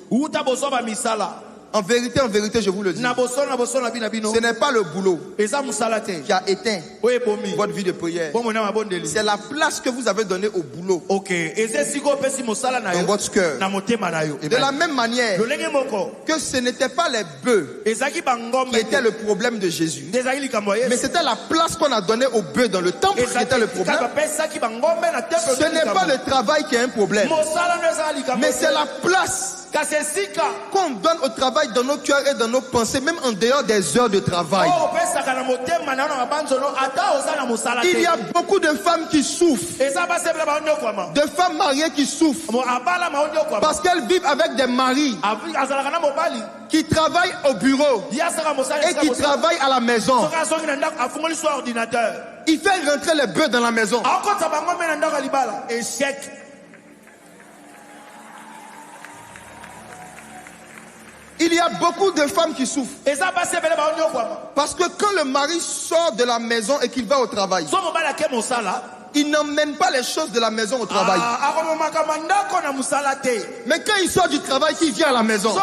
en vérité, je vous le dis, ce n'est pas le boulot qui a éteint votre vie de prière. C'est la place que vous avez donnée au boulot dans votre cœur. De la même manière que ce n'était pas les bœufs qui étaient le problème de Jésus, mais c'était la place qu'on a donnée aux bœufs dans le temple qui était le problème. Ce n'est pas le travail qui est un problème, mais c'est la place qu'on donne au travail dans nos cœurs et dans nos pensées, même en dehors des heures de travail. Il y a beaucoup de femmes qui souffrent, de femmes mariées qui souffrent, parce qu'elles vivent avec des maris qui travaillent au bureau et qui travaillent à la maison. Il fait rentrer les bœufs dans la maison. Échec. Il y a beaucoup de femmes qui souffrent. Parce que quand le mari sort de la maison et qu'il va au travail, il n'emmène pas les choses de la maison au travail. Mais quand il sort du travail, qu'il vient à la maison,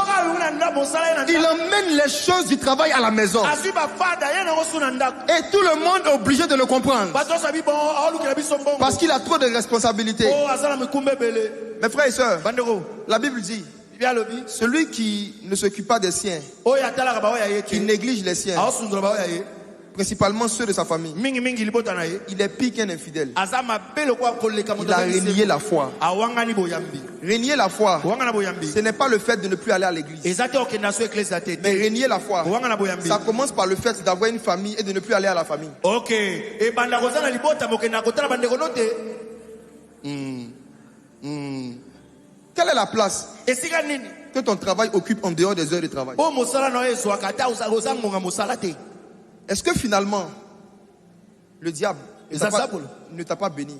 il emmène les choses du travail à la maison. Et tout le monde est obligé de le comprendre. Parce qu'il a trop de responsabilités. Mes frères et sœurs, la Bible dit, celui qui ne s'occupe pas des siens, qui néglige les siens, principalement ceux de sa famille. Il est pire qu'un infidèle. Il a renié la foi. Renier la foi, ce n'est pas le fait de ne plus aller à l'église. Mais renier la foi, ça commence par le fait d'avoir une famille et de ne plus aller à la famille. Quelle est la place que ton travail occupe en dehors des heures de travail? Est-ce que finalement, le diable ne t'a pas béni?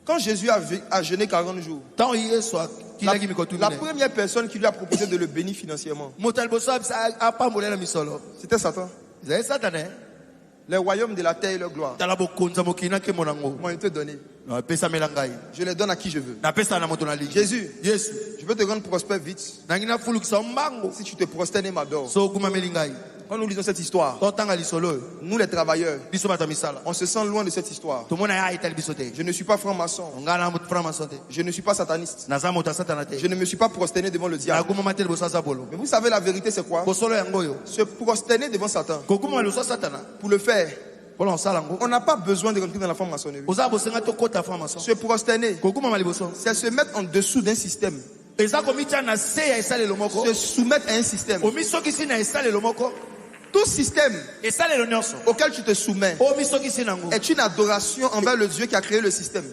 Quand Jésus a jeûné 40 jours, la première personne qui lui a proposé de le bénir financièrement, c'était Satan. Les royaumes de la terre et leur gloire, m'ont été donnés. Je les donne à qui je veux. Jésus, je veux te rendre prospère vite. Si tu te prosternes et m'adores. Quand nous lisons cette histoire, nous les travailleurs, on se sent loin de cette histoire. Je ne suis pas franc-maçon. Je ne suis pas sataniste. Je ne me suis pas prosterné devant le diable. Mais vous savez la vérité c'est quoi? Se prosterner devant Satan. Pour le faire, on n'a pas besoin de rentrer dans la franc-maçonnerie. Se prosterner, c'est se mettre en dessous d'un système. Se soumettre à un système. Tout système auquel tu te soumets est une adoration envers le Dieu qui a créé le système.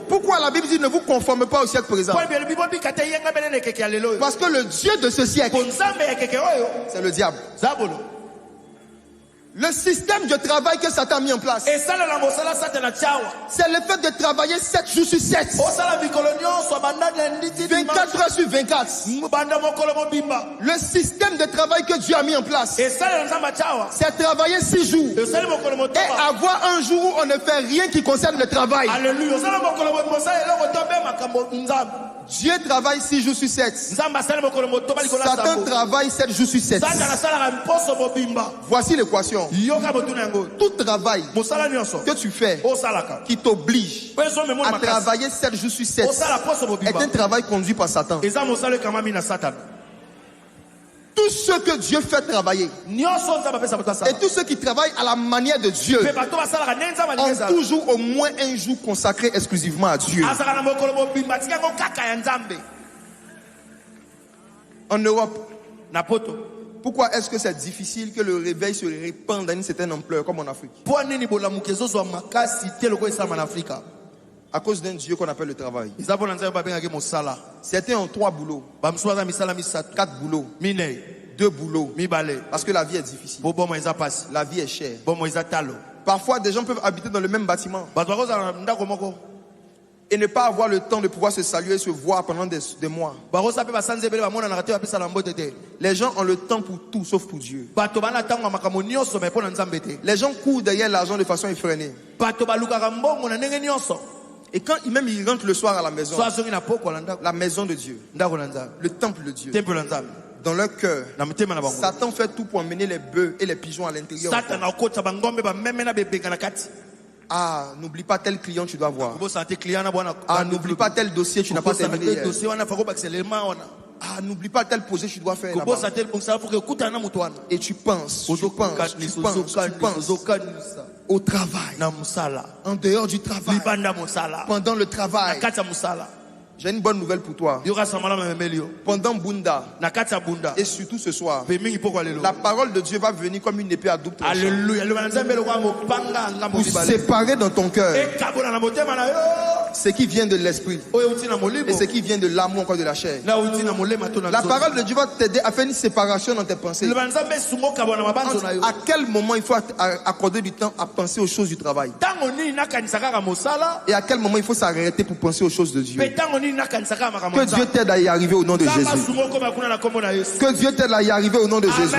Pourquoi la Bible dit ne vous conformez pas au siècle présent? Parce que le Dieu de ce siècle, c'est le diable. Le système de travail que Satan a mis en place, c'est le fait de travailler 7 jours sur 7, 24 heures sur 24. Le système de travail que Dieu a mis en place, c'est travailler 6 jours et avoir un jour où on ne fait rien qui concerne le travail. Dieu travaille 6 jours sur 7. Satan travaille 7 jours sur 7. Voici l'équation. Tout travail que tu fais qui t'oblige à travailler 7 jours sur 7 est un travail conduit par Satan. Tous ceux que Dieu fait travailler et tous ceux qui travaillent à la manière de Dieu ont toujours au moins un jour consacré exclusivement à Dieu. En Europe, pourquoi est-ce que c'est difficile que le réveil se répande à une certaine ampleur comme en Afrique? À cause d'un Dieu qu'on appelle le travail. Certains ont 3 boulots, 4 boulots, 2 boulots, parce que la vie est difficile, la vie est chère. Parfois des gens peuvent habiter dans le même bâtiment et ne pas avoir le temps de pouvoir se saluer et se voir pendant des mois. Les gens ont le temps pour tout sauf pour Dieu. Les gens courent derrière l'argent de façon effrénée. Et quand même ils rentrent le soir à la maison de Dieu, le temple de Dieu, dans leur cœur, Satan fait tout pour emmener les bœufs et les pigeons à l'intérieur. Ah, n'oublie pas tel client tu dois voir. Ah, n'oublie pas tel dossier tu n'as pas terminé hier. Ah, n'oublie pas tel projet tu dois faire là-bas. Et tu penses au travail, en dehors du travail, pendant le travail. J'ai une bonne nouvelle pour toi. Pendant Bunda, et surtout ce soir, la parole de Dieu va venir comme une épée à double tranchant pour séparer dans ton cœur ce qui vient de l'esprit et ce qui vient de l'amour encore de la chair. La parole de Dieu va t'aider à faire une séparation dans tes pensées. À quel moment il faut accorder du temps à penser aux choses du travail et à quel moment il faut s'arrêter pour penser aux choses de Dieu. Que Dieu t'aide à y arriver au nom de Jésus. Que Dieu t'aide à y arriver au nom de Jésus.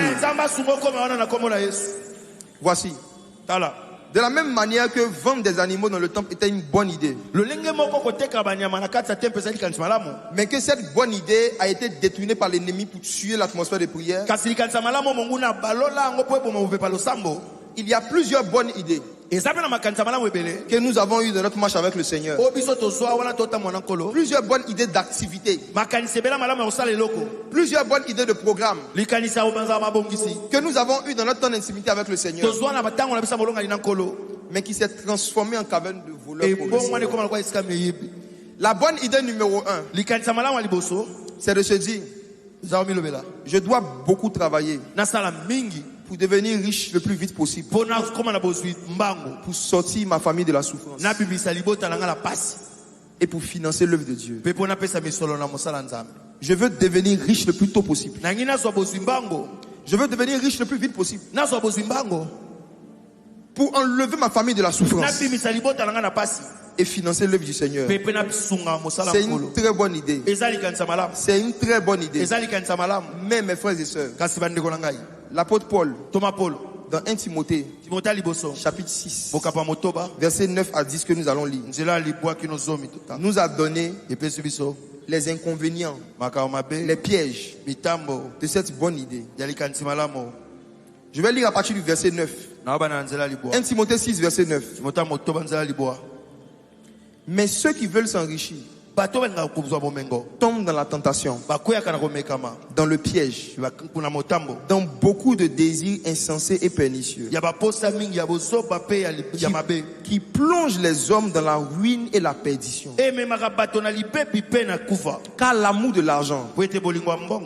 Voici. De la même manière que vendre des animaux dans le temple était une bonne idée, mais que cette bonne idée a été détournée par l'ennemi pour tuer l'atmosphère de prière, Il y a plusieurs bonnes idées que nous avons eues dans notre marche avec le Seigneur. Plusieurs bonnes idées d'activité. Plusieurs bonnes idées de programme que nous avons eues dans notre temps d'intimité avec le Seigneur, mais qui s'est transformée en caverne de voleurs. La bonne idée numéro 1, c'est de se dire, je dois beaucoup travailler pour devenir riche le plus vite possible, pour sortir ma famille de la souffrance et pour financer l'œuvre de Dieu. Je veux devenir riche le plus tôt possible. Je veux devenir riche le plus vite possible pour enlever ma famille de la souffrance et financer l'œuvre du Seigneur. C'est une très bonne idée. C'est une très bonne idée. Mais mes frères et sœurs, l'apôtre Paul, dans 1 Timothée, chapitre 6, verset 9 à 10 que nous allons lire, nous a donné les inconvénients, les pièges de cette bonne idée. Je vais lire à partir du verset 9. 1 Timothée 6, verset 9. Mais ceux qui veulent s'enrichir tombent dans la tentation, dans le piège, dans beaucoup de désirs insensés et pernicieux, qui plongent les hommes dans la ruine et la perdition. Car l'amour de l'argent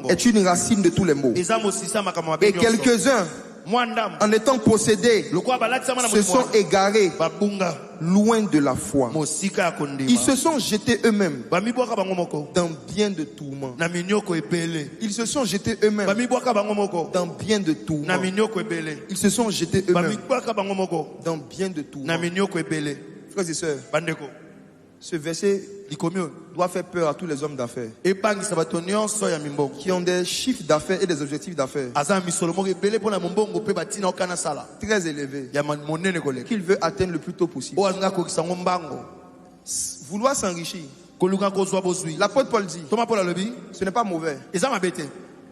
est une racine de tous les maux. Et quelques-uns, en étant possédés, se sont égarés loin de la foi. Ils se sont jetés eux-mêmes dans bien de tourments. Ils se sont jetés eux-mêmes dans bien de tourments. Ils se sont jetés eux-mêmes dans bien de tourments. Frères et sœurs, ce verset doit faire peur à tous les hommes d'affaires qui ont des chiffres d'affaires et des objectifs d'affaires très élevés qu'ils veulent atteindre le plus tôt possible. Vouloir s'enrichir, l'apôtre Paul dit, ce n'est pas mauvais.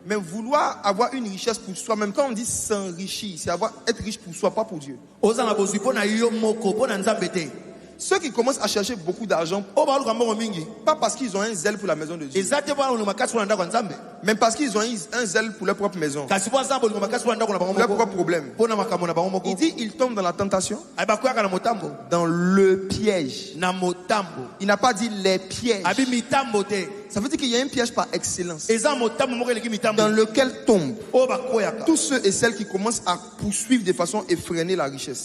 Mais vouloir avoir une richesse pour soi-même, quand on dit s'enrichir, c'est être riche pour soi, pas pour Dieu. Ceux qui commencent à chercher beaucoup d'argent, pas parce qu'ils ont un zèle pour la maison de Dieu, mais parce qu'ils ont un zèle pour leur propre maison, leur propre problème. Il dit ils tombent dans la tentation, dans le piège. Il n'a pas dit les pièges. Ça veut dire qu'il y a un piège par excellence dans lequel tombent tous ceux et celles qui commencent à poursuivre de façon effrénée la richesse.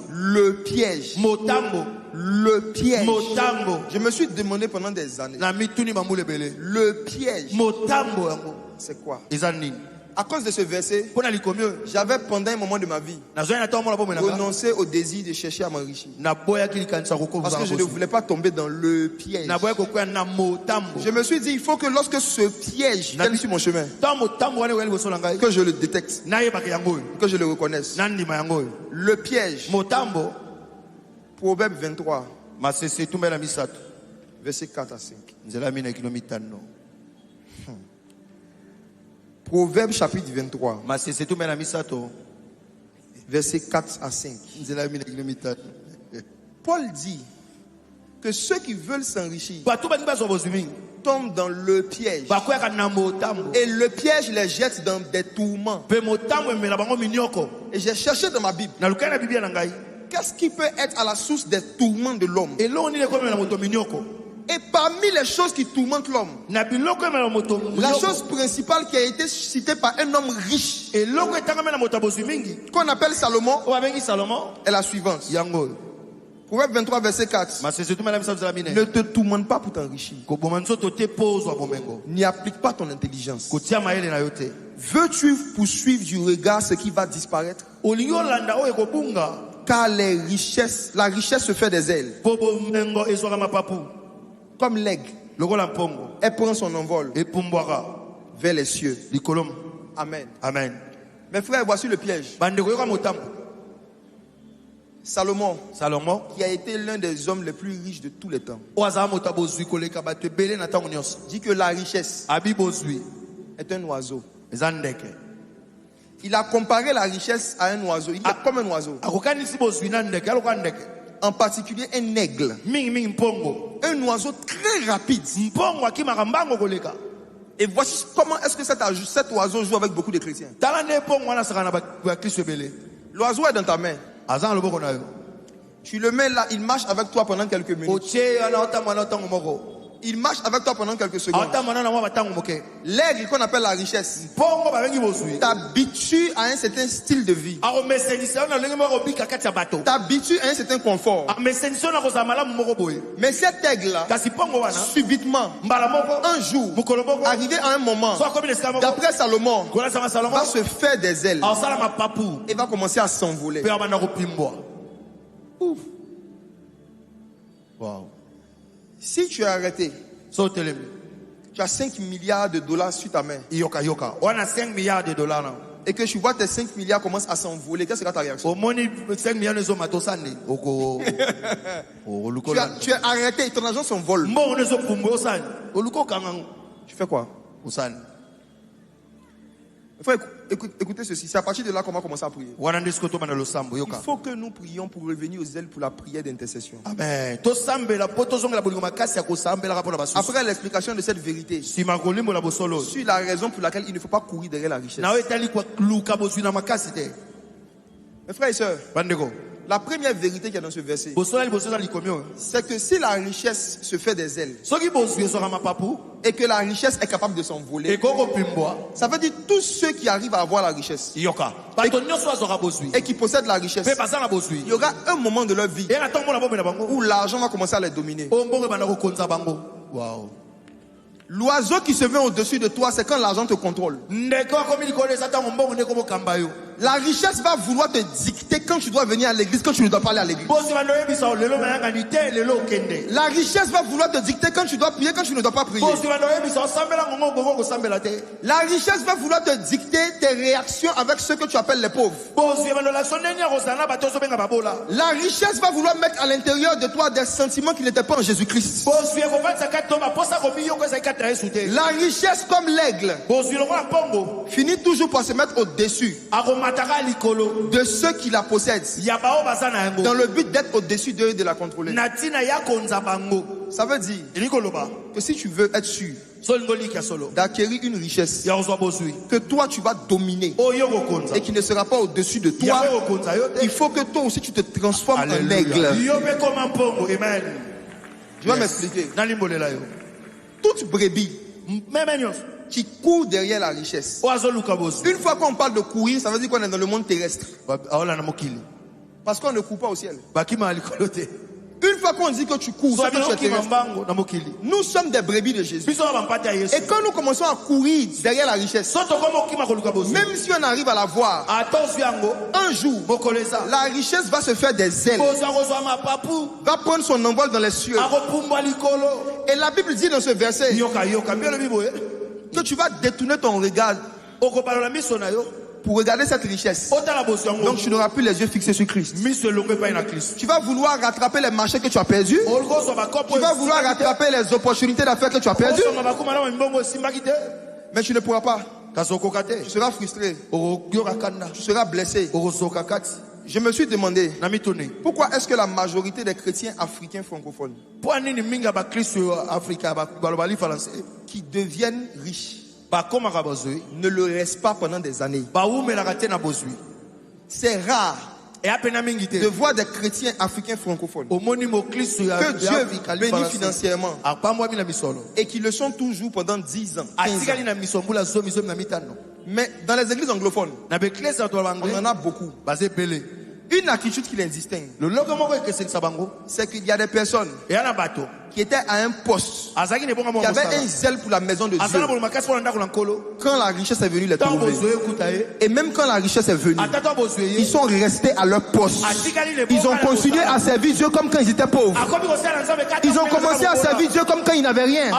Le piège. Le piège. Je me suis demandé pendant des années, le piège, c'est quoi? À cause de ce verset, j'avais pendant un moment de ma vie renoncé au désir de chercher à m'enrichir, parce que je ne voulais pas tomber dans le piège. Je me suis dit, il faut que lorsque ce piège vienne sur mon chemin, que je le détecte, que je le reconnaisse. Le piège. Proverbe 23, verset 4 à 5. Proverbe chapitre 23, verset 4 à 5. Paul dit que ceux qui veulent s'enrichir tombent dans le piège. Et le piège les jette dans des tourments. Et j'ai cherché dans ma Bible, qu'est-ce qui peut être à la source des tourments de l'homme? Et parmi les choses qui tourmentent l'homme, la chose principale qui a été citée par un homme riche, qu'on appelle Salomon, est la suivante. Proverbe 23, verset 4. Ne te tourmente pas pour t'enrichir. N'y applique pas ton intelligence. Veux-tu poursuivre du regard ce qui va disparaître? Car la richesse se fait des ailes. Comme l'aigle, elle prend son envol vers les cieux. Amen. Amen. Mes frères, voici le piège. Salomon, qui a été l'un des hommes les plus riches de tous les temps, dit que la richesse est un oiseau Il a comparé la richesse à un oiseau. Il est comme un oiseau. En particulier un aigle. Un oiseau très rapide. Et voici comment est-ce que cet oiseau joue avec beaucoup de chrétiens. L'oiseau est dans ta main. Tu le mets là, il marche avec toi pendant quelques minutes. Il marche avec toi pendant quelques secondes. L'aigle qu'on appelle la richesse t'habitue à un certain style de vie. T'habitue à un certain confort. Mais cet aigle-là, subitement, un jour, arrivé à un moment, d'après Salomon, va se faire des ailes et va commencer à s'envoler. Ouf. Wow. Si tu es arrêté, tu as 5 milliards de dollars sur ta main. On a 5 milliards de dollars. Et que tu vois tes 5 milliards commencent à s'envoler, qu'est-ce que ta réaction? Tu es arrêté, ton argent s'envole. Tu fais quoi? Il faut écouter ceci. C'est à partir de là qu'on va commencer à prier. Il faut que nous prions pour revenir aux ailes pour la prière d'intercession. Amen. Après l'explication de cette vérité, sur la raison pour laquelle il ne faut pas courir derrière la richesse. Mes frères et sœurs, la première vérité qui est dans ce verset, c'est que si la richesse se fait des ailes et que la richesse est capable de s'envoler, ça veut dire tous ceux qui arrivent à avoir la richesse et qui possèdent la richesse, il y aura un moment de leur vie où l'argent va commencer à les dominer. Wow. L'oiseau qui se met au-dessus de toi, c'est quand l'argent te contrôle. La richesse va vouloir te dicter quand tu dois venir à l'église, quand tu ne dois pas aller à l'église. La richesse va vouloir te dicter quand tu dois prier, quand tu ne dois pas prier. La richesse va vouloir te dicter tes réactions avec ceux que tu appelles les pauvres. La richesse va vouloir mettre à l'intérieur de toi des sentiments qui n'étaient pas en Jésus-Christ. La richesse, comme l'aigle, finit toujours par se mettre au-dessus de ceux qui la possèdent, dans le but d'être au-dessus d'eux et de la contrôler. Ça veut dire que si tu veux être sûr d'acquérir une richesse que toi tu vas dominer et qui ne sera pas au-dessus de toi, il faut que toi aussi tu te transformes en aigle. Je vais m'expliquer. Toute brebis qui court derrière la richesse, une fois qu'on parle de courir, ça veut dire qu'on est dans le monde terrestre, parce qu'on ne court pas au ciel. Une fois qu'on dit que tu cours, nous sommes des brebis de Jésus. Et quand nous commençons à courir derrière la richesse, même si on arrive à la voir, un jour, la richesse va se faire des ailes, va prendre son envol dans les cieux. Et la Bible dit dans ce verset que tu vas détourner ton regard pour regarder cette richesse. Donc tu n'auras plus les yeux fixés sur Christ. Tu vas vouloir rattraper les marchés que tu as perdus. Tu vas vouloir rattraper les opportunités d'affaires que tu as perdues. Mais tu ne pourras pas. Tu seras frustré. Tu seras blessé. Je me suis demandé pourquoi est-ce que la majorité des chrétiens africains francophones qui deviennent riches ne le restent pas pendant des années. C'est rare de voir des chrétiens africains francophones que Dieu bénit financièrement et qui le sont toujours pendant 10 ans, 15 ans. Mais dans les églises anglophones, on en a beaucoup. Une attitude qui les distingue, c'est qu'il y a des personnes qui étaient à un poste, qui avaient un zèle pour la maison de Dieu. Quand la richesse est venue les trouver, et même quand la richesse est venue, ils sont restés à leur poste. Ils ont continué à servir Dieu comme quand ils étaient pauvres. Ils ont commencé à servir Dieu comme quand ils n'avaient rien.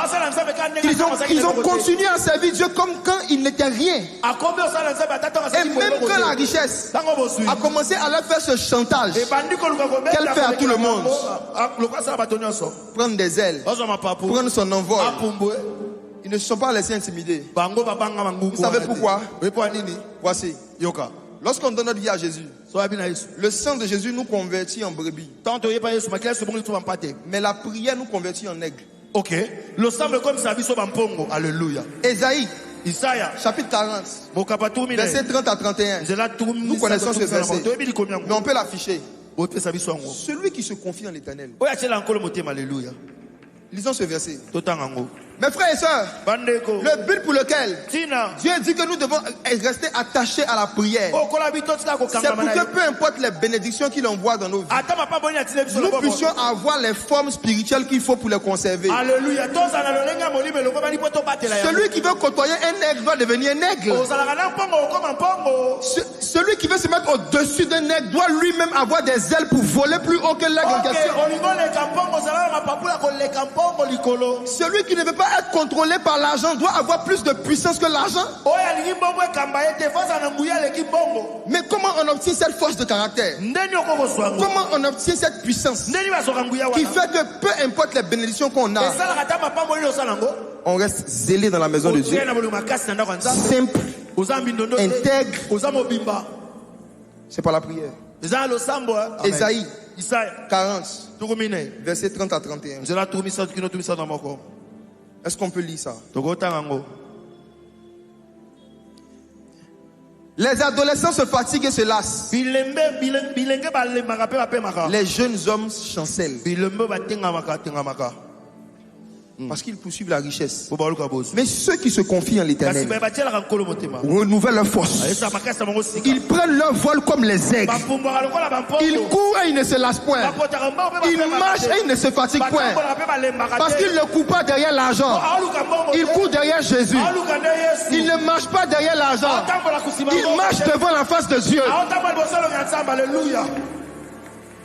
Ils ont continué à servir Dieu comme quand ils n'étaient rien. Et même quand la richesse a commencé à leur faire ce chantage qu'elle fait à tout le monde, prendre des ailes, prendre son envol, Ils ne se sont pas laissés intimider. Vous savez pourquoi? Voici. Lorsqu'on donne notre vie à Jésus, le sang de Jésus nous convertit en brebis. Mais la prière nous convertit en aigle. Ok. Alléluia. Ésaïe, chapitre 40, verset 30 à 31. Nous connaissons ce verset, mais on peut l'afficher. Celui qui se confie en l'Éternel. Alléluia. Lisons ce verset. Mes frères et sœurs, le but pour lequel Dieu dit que nous devons rester attachés à la prière, c'est pour que peu importe les bénédictions qu'il envoie dans nos vies, nous puissions avoir les formes spirituelles qu'il faut pour les conserver. Alléluia. Celui qui veut côtoyer un aigle doit devenir un aigle. Celui qui veut se mettre au-dessus d'un aigle doit lui-même avoir des ailes pour voler plus haut que l'aigle en question. Celui qui ne veut pas être contrôlé par l'argent doit avoir plus de puissance que l'argent. Mais comment on obtient cette force de caractère? Comment on obtient cette puissance qui fait que peu importe les bénédictions qu'on a, on reste zélé dans la maison de Dieu, simple, intègre. C'est pas la prière. Ésaïe 40, verset 30 à 31. Est-ce qu'on peut lire ça? Les adolescents se fatiguent et se lassent. Les jeunes hommes chancellent. Parce qu'ils poursuivent la richesse. Mais ceux qui se confient en l'Éternel renouvellent leur force. Ils prennent leur vol comme les aigles. Ils courent et ils ne se lassent point. Ils marchent et ils ne se fatiguent point. Parce qu'ils ne courent pas derrière l'argent. Ils courent derrière Jésus. Ils ne marchent pas derrière l'argent. Ils marchent devant la face de Dieu.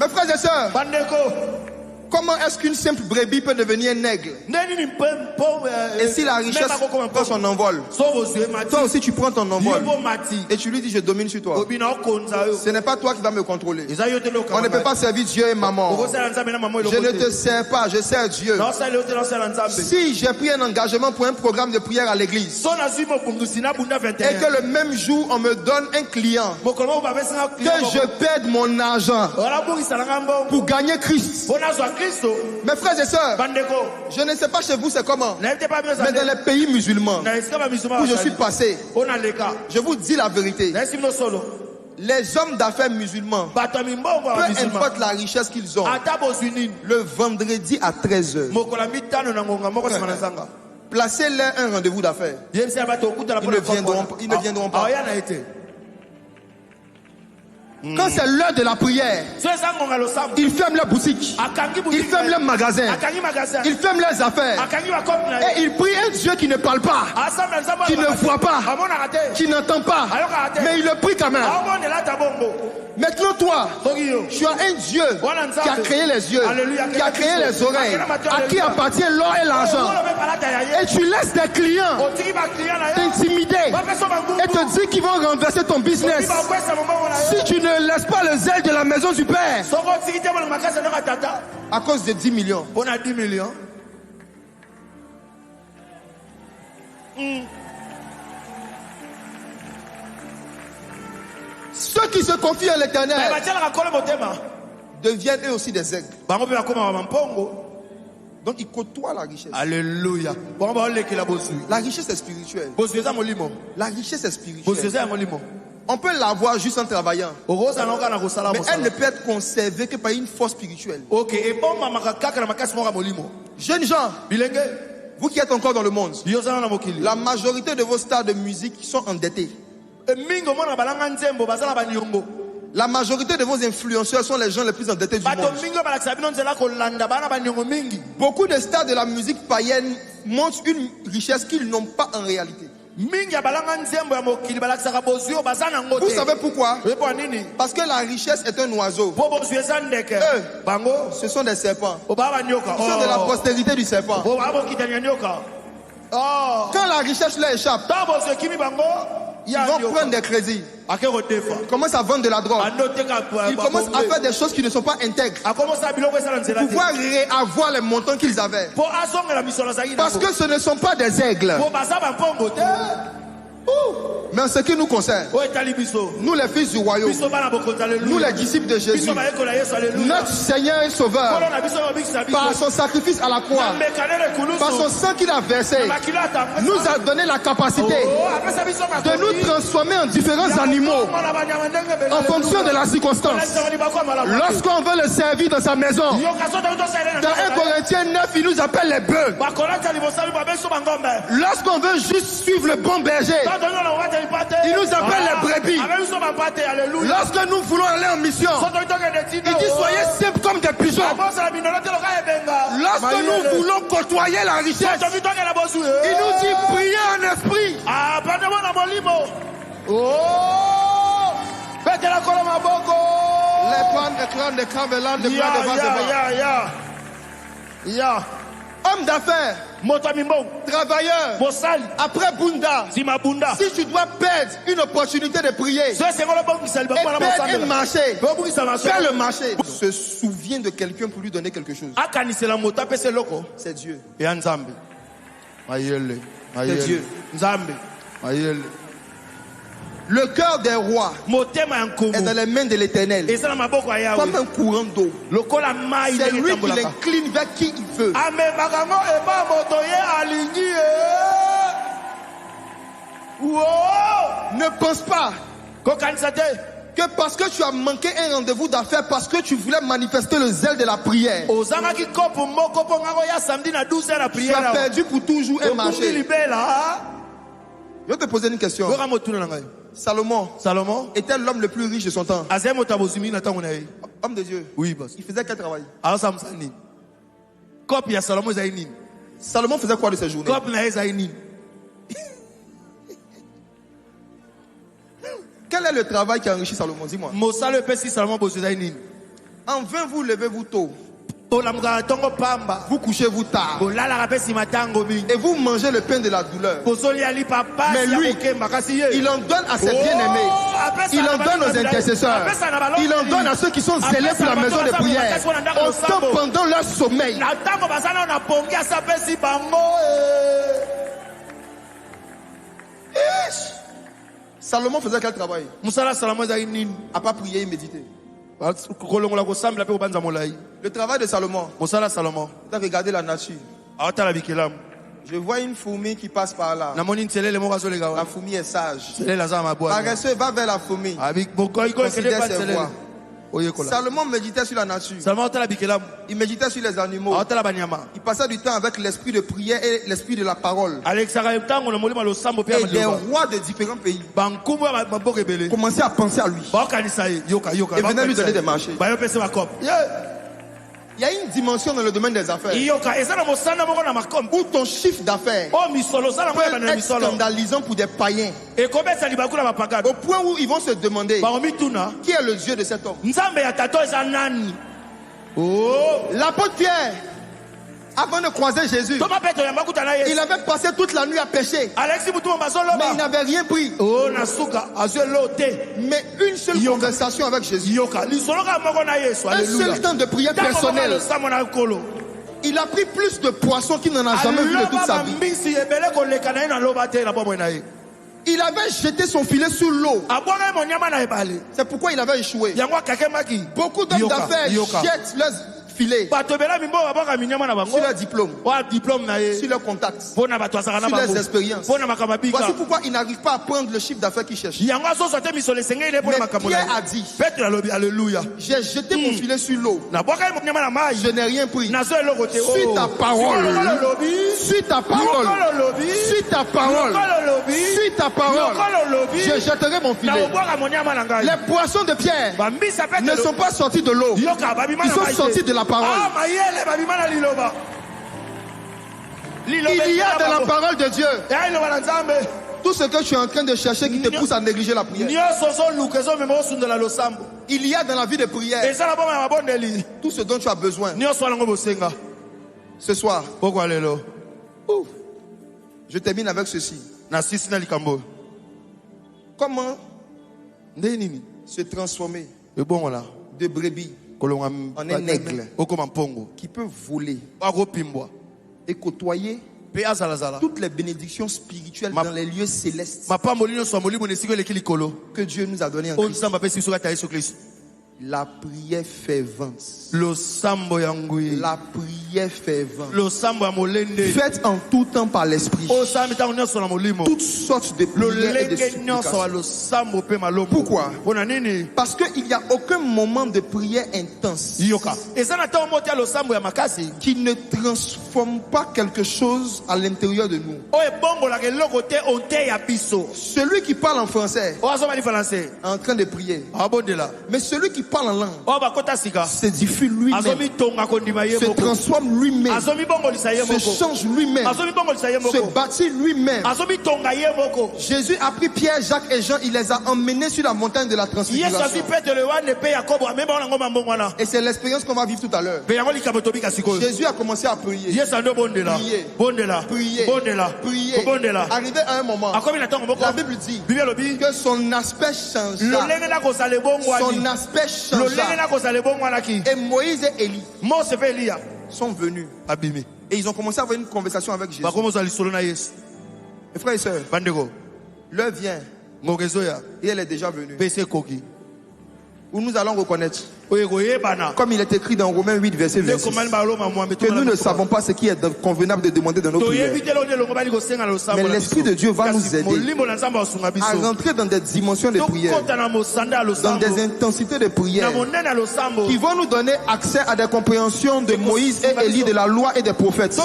Mes frères et sœurs, comment est-ce qu'une simple brebis peut devenir un aigle? Et si la richesse prend son envol, toi aussi tu prends ton envol et tu lui dis je domine sur toi. Ce n'est pas toi qui vas me contrôler. On ne peut pas servir Dieu et maman. Je ne te sers pas, je sers Dieu. Si j'ai pris un engagement pour un programme de prière à l'église et que le même jour on me donne un client, que je perde mon argent pour gagner Christ. Mes frères et sœurs, je ne sais pas chez vous c'est comment, mais dans les pays musulmans où je suis passé, je vous dis la vérité, les hommes d'affaires musulmans, peu importe la richesse qu'ils ont, le vendredi à 13h, placez-leur un rendez-vous d'affaires. Ils ne viendront pas. Quand c'est l'heure de la prière, ils ferment leurs boutiques, ils ferment leurs magasins, ils ferment leurs affaires et ils prient un Dieu qui ne parle pas, qui ne voit pas, qui n'entend pas, mais il le prie quand même. Maintenant toi, tu as un Dieu qui a créé les yeux, qui a créé les oreilles, à qui appartient l'or et l'argent, et tu laisses des clients t'intimider et te dire qu'ils vont renverser ton business. Si tu ne laisses pas le zèle de la maison du Père à cause de 10 millions. On a 10 millions. Ceux qui se confient en l'Éternel deviennent eux aussi des aigles. Donc ils côtoient la richesse. Alléluia. La richesse est spirituelle. La richesse est spirituelle. On peut l'avoir juste en travaillant, mais elle ne peut être conservée que par une force spirituelle. Jeunes gens, vous qui êtes encore dans le monde, la majorité de vos stars de musique sont endettés. La majorité de vos influenceurs sont les gens les plus endettés du monde. Beaucoup de stars de la musique païenne montrent une richesse qu'ils n'ont pas en réalité. Vous savez pourquoi? Parce que la richesse est un oiseau. Eux, ce sont des serpents. Ce sont de la postérité du serpent. Quand la richesse leur échappe, Ils vont prendre des crédits. Ils commencent à vendre de la drogue. Ils commencent à faire des choses qui ne sont pas intègres. Pour pouvoir réavoir les montants qu'ils avaient. Parce que ce ne sont pas des aigles. Mais en ce qui nous concerne, nous les fils du royaume, nous les disciples de Jésus, notre Seigneur et Sauveur, par son sacrifice à la croix, par son sang qu'il a versé, nous a donné la capacité de nous transformer en différents animaux en fonction de la circonstance. Lorsqu'on veut le servir dans sa maison, dans 1 Corinthiens 9, il nous appelle les bœufs. Lorsqu'on veut juste suivre le bon berger, il nous appelle les brebis. Lorsque nous voulons aller en mission, il dit soyez simples comme des pigeons. Lorsque nous voulons côtoyer la richesse, il nous dit priez en esprit. Les homme d'affaires, travailleur, après Bunda, si tu dois perdre une opportunité de prier et perdre un marché, fais le marché. Se souvient de quelqu'un pour lui donner quelque chose. C'est Dieu. C'est Dieu. Le cœur des rois est dans les mains de l'Éternel, comme un courant d'eau. C'est lui qui l'incline vers qui il veut. Ne pense pas que parce que tu as manqué un rendez-vous d'affaires, parce que tu voulais manifester le zèle de la prière, tu as perdu pour toujours un marché. Je vais te poser une question. Salomon était l'homme le plus riche de son temps. Homme de Dieu. Oui, boss. Il faisait quel travail? Salomon faisait quoi de ses journées? Quel est le travail qui a enrichi Salomon? Dis-moi. En vain vous levez-vous tôt, vous couchez-vous tard, et vous mangez le pain de la douleur. Mais lui, il en donne à ses bien-aimés, il en donne aux intercesseurs, il en donne à ceux qui sont zélés pour la maison de prière, autant pendant leur sommeil. Salomon faisait quel travail? À part prier et méditer. Le travail de Salomon. Tu as regardé la nature. Je vois une fourmi qui passe par là. La fourmi est sage. Paresseux, va vers la fourmi. Considère ses voies. Salomon méditait sur la nature. Il méditait sur les animaux. Il passait du temps avec l'esprit de prière et l'esprit de la parole. Et des rois de différents pays commençaient à penser à lui et venaient lui donner des marchés. Il y a une dimension dans le domaine des affaires où ton chiffre d'affaires peut être scandalisant pour des païens, au point où ils vont se demander qui est le Dieu de cet homme. L'apôtre Pierre, avant de croiser Jésus, il avait passé toute la nuit à pêcher, mais il n'avait rien pris. Mais une seule conversation avec Jésus, un seul temps de prière personnelle, il a pris plus de poissons qu'il n'en a jamais vu de toute sa vie. Il avait jeté son filet sur l'eau. C'est pourquoi il avait échoué. Beaucoup d'hommes d'affaires jettent leurs filets sur leur diplôme, sur leurs contacts, sur leurs expériences. Voici pourquoi ils n'arrivent pas à prendre le chiffre d'affaires qu'ils cherchent. Mais Pierre a dit, j'ai jeté mon filet sur l'eau, je n'ai rien pris. Suis ta parole, suis ta parole, suis ta parole, suis ta parole, je jetterai mon filet. Les poissons de Pierre ne sont pas sortis de l'eau, ils sont sortis de la parole. Il y a dans la parole de Dieu tout ce que tu es en train de chercher qui te pousse à négliger la prière. Il y a dans la vie de prière tout ce dont tu as besoin. Ce soir, je termine avec ceci. comment se transformer de brebis en un aigle qui peut voler et côtoyer toutes les bénédictions spirituelles dans les lieux célestes que Dieu nous a donné en Christ. La prière fervente. La prière fervente. Faites en tout temps par l'esprit toutes sortes de prières et de supplications. Pourquoi? Parce qu'il n'y a aucun moment de prière intense qui ne transforme pas quelque chose à l'intérieur de nous. Celui qui parle en français est en train de prier. Mais celui qui parle en langue s'édifie lui-même, se transforme lui-même, se change lui-même, se bâtit lui-même. Jésus a pris Pierre, Jacques et Jean, il les a emmenés sur la montagne de la transfiguration. Et c'est l'expérience qu'on va vivre tout à l'heure. Jésus a commencé à prier. Prier. Arrivé à un moment, la Bible dit que son aspect changea. Son aspect changea. Et Moïse et Élie sont venus et ils ont commencé à avoir une conversation avec Jésus. Mes frères et sœurs, l'heure vient et elle est déjà venue où nous allons reconnaître, comme il est écrit dans Romains 8 verset 26, que nous ne savons pas ce qui est convenable de demander dans nos prières. Mais l'Esprit de Dieu va nous aider à rentrer dans des dimensions de prière, dans des intensités de prière qui vont nous donner accès à des compréhensions de Moïse et Élie, de la loi et des prophètes,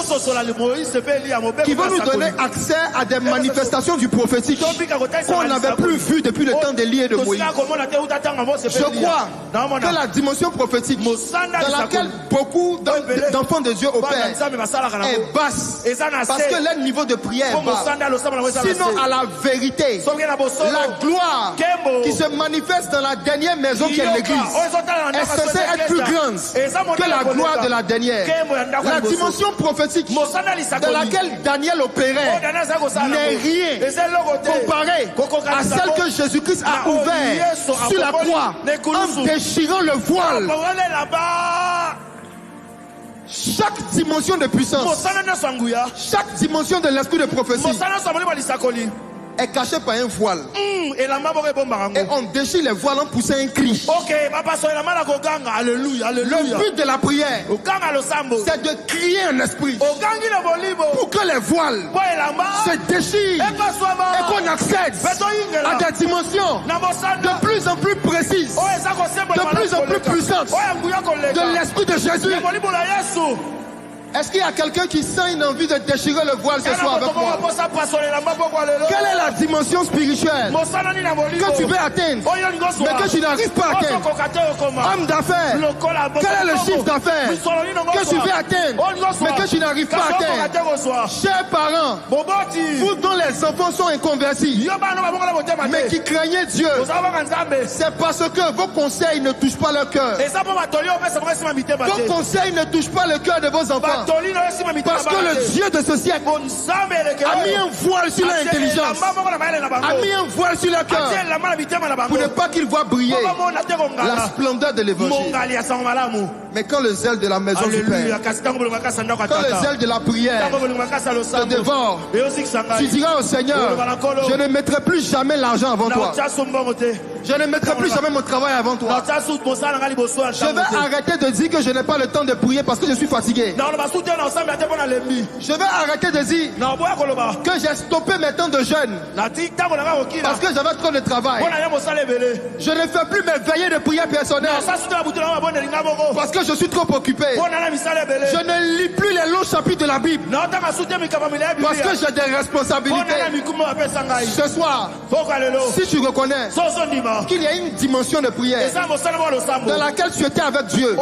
qui vont nous donner accès à des manifestations du prophétique qu'on n'avait plus vues depuis le temps d'Élie et de Moïse. Je crois que la dimension prophétique dans laquelle beaucoup d'enfants de Dieu opèrent est basse, parce que leur niveau de prière est bas. Sinon, à la vérité, la gloire qui se manifeste dans la dernière maison qui est l'église est censée être plus grande que la gloire de la dernière. La dimension prophétique dans laquelle Daniel opérait n'est rien comparé à celle que Jésus-Christ a ouverte sur la croix en déchirant le voile. Chaque dimension de puissance, chaque dimension de l'esprit de prophétie est caché par un voile. Et on déchire les voiles en poussant un cri. Le but de la prière, c'est de crier un esprit pour que les voiles se déchirent et qu'on accède à des dimensions de plus en plus précises, de plus en plus puissantes de l'esprit de Jésus. Est-ce qu'il y a quelqu'un qui sent une envie de déchirer le voile ce soir avec moi? Quelle est la dimension spirituelle que tu veux atteindre mais que tu n'arrives pas à atteindre? Homme d'affaires, quel est le chiffre d'affaires que tu veux atteindre mais que tu n'arrives pas à atteindre? Chers parents, vous dont les enfants sont inconvertis mais qui craignez Dieu, c'est parce que vos conseils ne touchent pas leur cœur. Vos conseils ne touchent pas le cœur de vos enfants. Parce que le Dieu de ce siècle a mis un voile sur leur intelligence, a mis un voile sur leur cœur pour ne pas qu'ils voient briller la splendeur de l'évangile. Mais quand le zèle de la maison du Père, quand le zèle de la prière te dévore, tu diras au Seigneur, je ne mettrai plus jamais l'argent avant toi. Je ne mettrai plus jamais mon travail avant toi. Je vais arrêter de dire que je n'ai pas le temps de prier parce que je suis fatigué. Je vais arrêter de dire que j'ai stoppé mes temps de jeûne parce que j'avais trop de travail. Je ne fais plus mes veillées de prière personnelles parce que je suis trop occupé. Je ne lis plus les longs chapitres de la Bible parce que j'ai des responsabilités. Ce soir, si tu reconnais qu'il y a une dimension de prière dans laquelle tu étais avec Dieu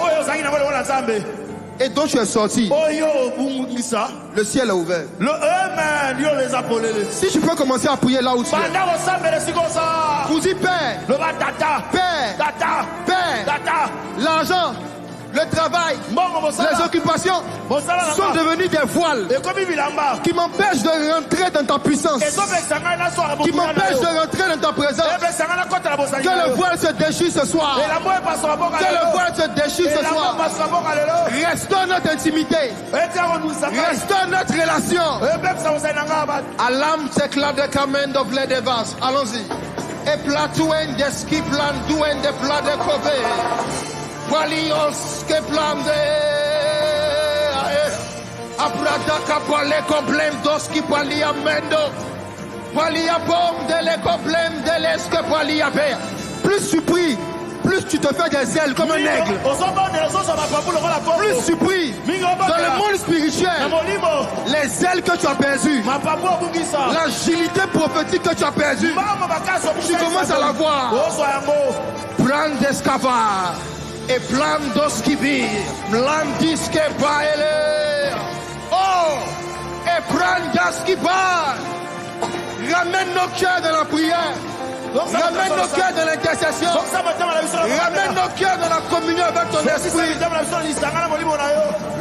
et dont tu es sorti, le ciel est ouvert. Si tu peux commencer à prier là où tu es, vous dites Père, Père, Père, l'argent, le le travail, les occupations sont devenus des voiles qui m'empêchent de rentrer dans ta puissance, qui m'empêchent de rentrer dans ta présence. Que le voile se déchire ce soir. Que le voile se déchire ce soir. Restons notre intimité. Restons notre relation. Alam s'éclate de Kamen of Ledevas. Allons-y. Et platouen de ski plan douen de plat de cové. Valios que plan de. Aprada kapale komplem dos qui pali amendo. Pali abom de les problèmes de l'esque pali aver. Plus tu pries, plus tu te fais des ailes comme un aigle. Plus tu pries dans le monde spirituel, les ailes que tu as perdues, l'agilité prophétique que tu as perdue, tu commences à la voir. Plan d'escavar et plan d'osquibi, plan disque baile. Oh, et plan d'esquivar. Ramène nos cœurs dans la prière. Ramène nos cœurs dans l'intercession. Ramène nos cœurs dans la communion avec ton esprit.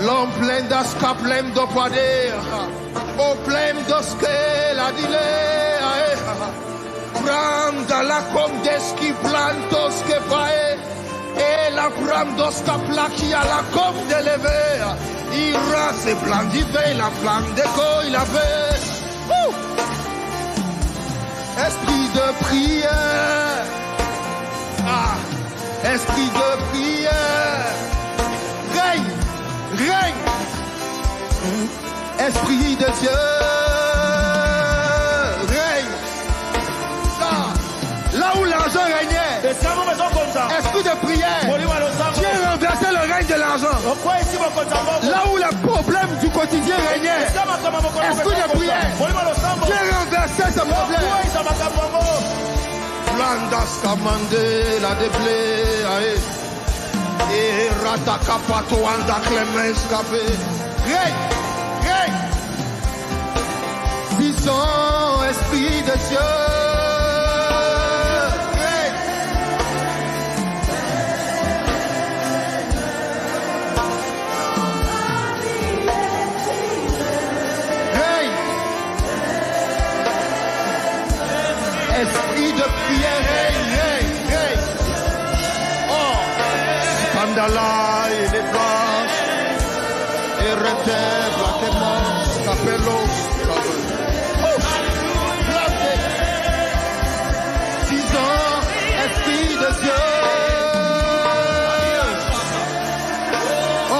L'homme plein d'asca, plein de poider. Au plein d'osque, la dile. Pram dans la com d'esqui, plantos que pae. Et la pram d'osca plaki à la com de lever. Ira se plan d'hiver, la flamme d'écho, il avait. Esprit de prière, esprit de prière, règne, règne, esprit de Dieu, règne, là où l'argent régnait, esprit de prière, Dieu renversait le règne de l'argent, là où le problème du quotidien régnait, esprit de prière, Dieu renversait ce problème. Blandas kamande la deble et rataka pato anda clemens café. Règne, règne. Puissant esprit de Dieu. Esprit de prière, hey. Oh, Pandala et les planches, et retève la démence, capelos, oh, planté. 6 ans, esprit de Dieu. Oh.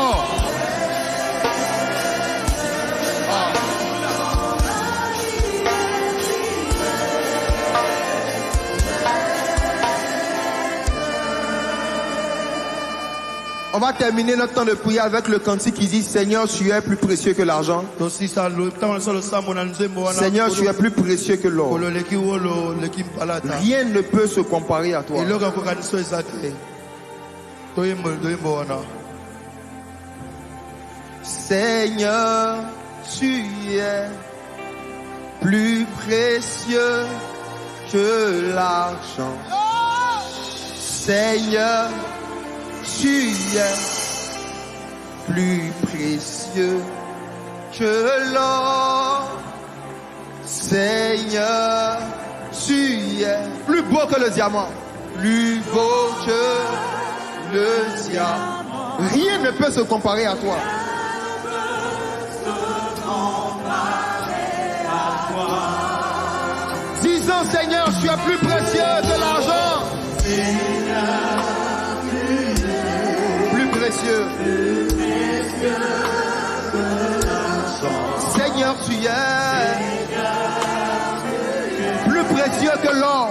On va terminer notre temps de prière avec le cantique qui dit Seigneur, tu es plus précieux que l'argent. Seigneur, tu es plus précieux que l'or. Rien ne peut se comparer à toi. Seigneur, tu es plus précieux que l'argent. Seigneur, tu es plus précieux que l'or. Seigneur, tu es plus beau que le diamant. Plus beau que le diamant. Rien ne peut se comparer à toi. Disons Seigneur, tu es plus précieux que l'argent. Plus précieux. Seigneur, tu es plus précieux que l'or.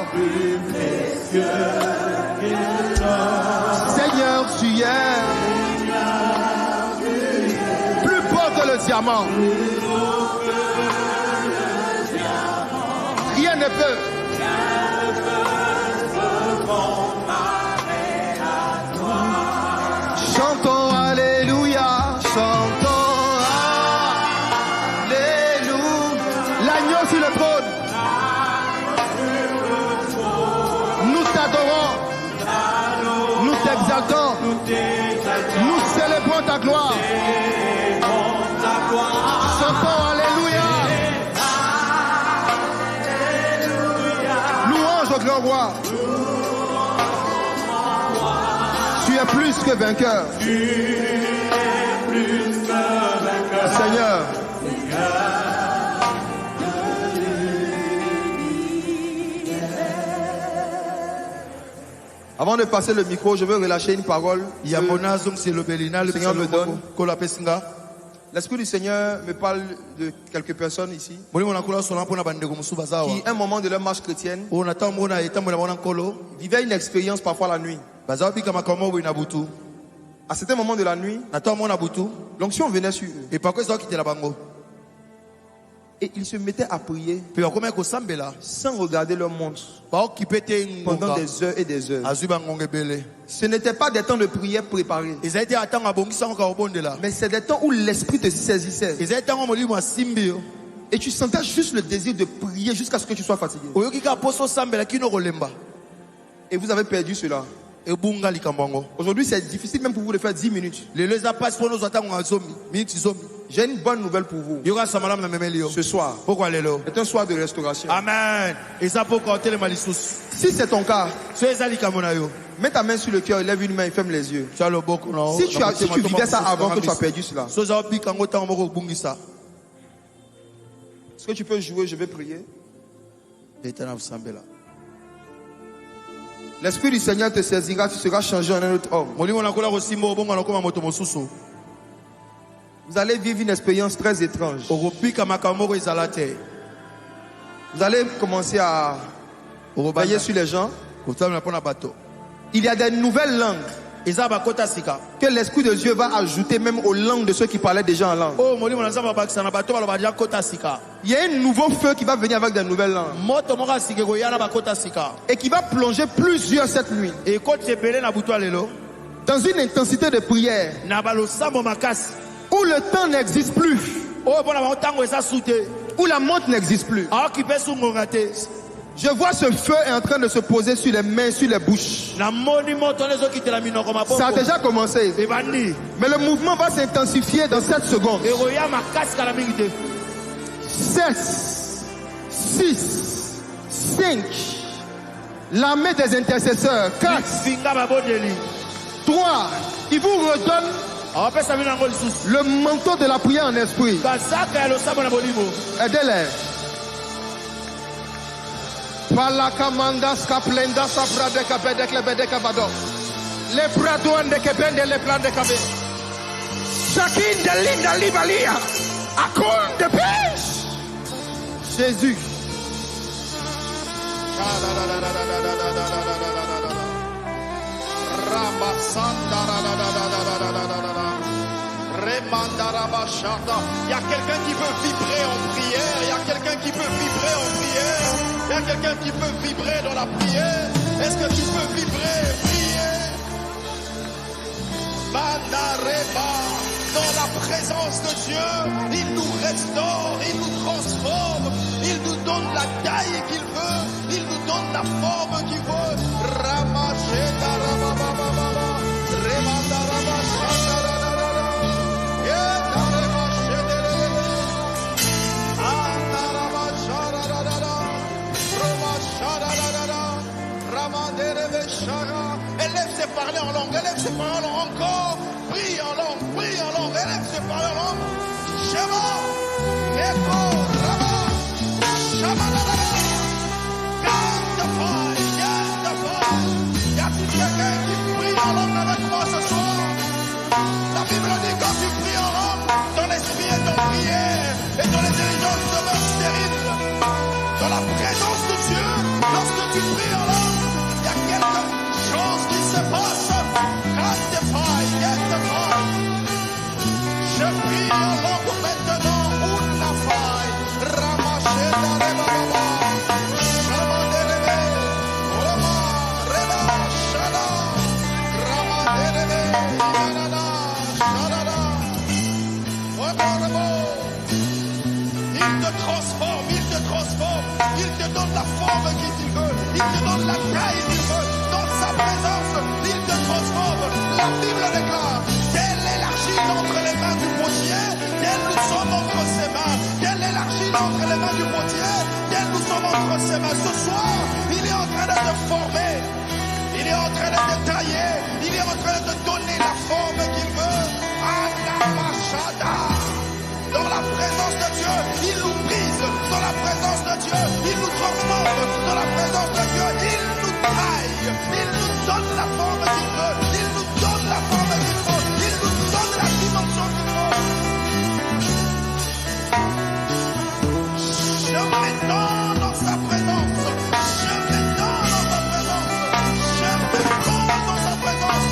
Seigneur, tu es plus beau que le diamant. Rien ne peut. Chantons Alléluia, chantons Alléluia. L'agneau sur le trône. Nous t'adorons, nous t'exaltons, nous célébrons. gloire. Chantons Alléluia. Louange au grand roi. Tu es plus que vainqueur. Seigneur. Avant de passer le micro, je veux relâcher une parole. Seigneur me donne. L'Esprit du Seigneur me parle de quelques personnes ici qui, à un moment de leur marche chrétienne, vivaient une expérience parfois la nuit. À certains moments de la nuit, l'onction venait sur eux. Et ils se mettaient à prier sans regarder leur montre pendant des heures et des heures. Ce n'était pas des temps de prière préparés, mais c'est des temps où l'esprit te saisissait. Et tu sentais juste le désir de prier jusqu'à ce que tu sois fatigué. Et vous avez perdu cela. Aujourd'hui, c'est difficile même pour vous de faire 10 minutes. J'ai une bonne nouvelle pour vous. Ce soir est un soir de restauration. Amen. Si c'est ton cas, mets ta main sur le cœur, lève une main et ferme les yeux. Si tu vivais ça avant que tu as perdu cela, est-ce que tu peux jouer? Je vais prier. L'Esprit du Seigneur te saisira, tu seras changé en un autre homme. Vous allez vivre une expérience très étrange. Vous allez commencer à veiller sur les gens. Il y a des nouvelles langues que l'Esprit de Dieu va ajouter même aux langues de ceux qui parlaient déjà en langue. Il y a un nouveau feu qui va venir avec des nouvelles langues et qui va plonger plusieurs cette nuit dans une intensité de prière où le temps n'existe plus, où la montre n'existe plus. Je vois ce feu est en train de se poser sur les mains, sur les bouches. Ça a déjà commencé. Mais le mouvement va s'intensifier dans 7 secondes. 7, 6, 5. L'armée des intercesseurs. 4, 3. Il vous redonne le manteau de la prière en esprit. Aidez-les. Les bradouans de Keben et les plans de Kabé. Chacune de l'île Libalia. À cause de pêche. Jésus. Il y a quelqu'un qui peut vibrer en prière. Il y a quelqu'un qui peut vibrer en prière. Il y a quelqu'un qui peut vibrer dans la prière. Est-ce que tu peux vibrer, prier? Mandareba, dans la présence de Dieu, il nous restaure, il nous transforme, il nous donne la taille qu'il veut, il nous donne la forme qu'il veut. Ramacheta, Ramababa, Remandaraba, élève ses parler en langue, élève ses parler en langue encore, prie en langue, élève ses parler en langue. Shema, Eko, Rama, Shabalala, garde the fire. Y a-t-il quelqu'un qui prie en langue avec moi ce soir? La Bible dit quand tu pries en langue, ton esprit est en prière et ton intelligence demeure stérile. Dans la présence de Dieu, lorsque tu pries en langue, il y a quelque chose qui se passe. Je prie en langue maintenant. Una faille. Ramacheta rebaba. Shamaderebe. Roma reba shada. Ramaderebe. Yanada. Shadada. Rebo. Il te transforme. Il te donne la forme qu'il veut. Il te donne la taille qu'il veut. Dans sa présence, il te transforme. La Bible déclare, telle est l'argile entre les mains du potier, tel nous sommes entre ses mains. Tel est l'argile entre les mains du potier, tel nous sommes entre ses mains. Ce soir, il est en train de te former. Il est en train de te tailler. Il est en train de te donner la forme qu'il veut. Dans la présence de Dieu, il nous brise. Dans la présence de Dieu, il nous transforme. Dans la présence de Dieu, il nous taille. Il nous donne la forme qu'il veut. Il nous donne la forme qu'il faut. Il nous donne la dimension qu'il faut. Je m'étends dans sa présence. Je m'étends dans sa présence. Je m'étends dans sa présence.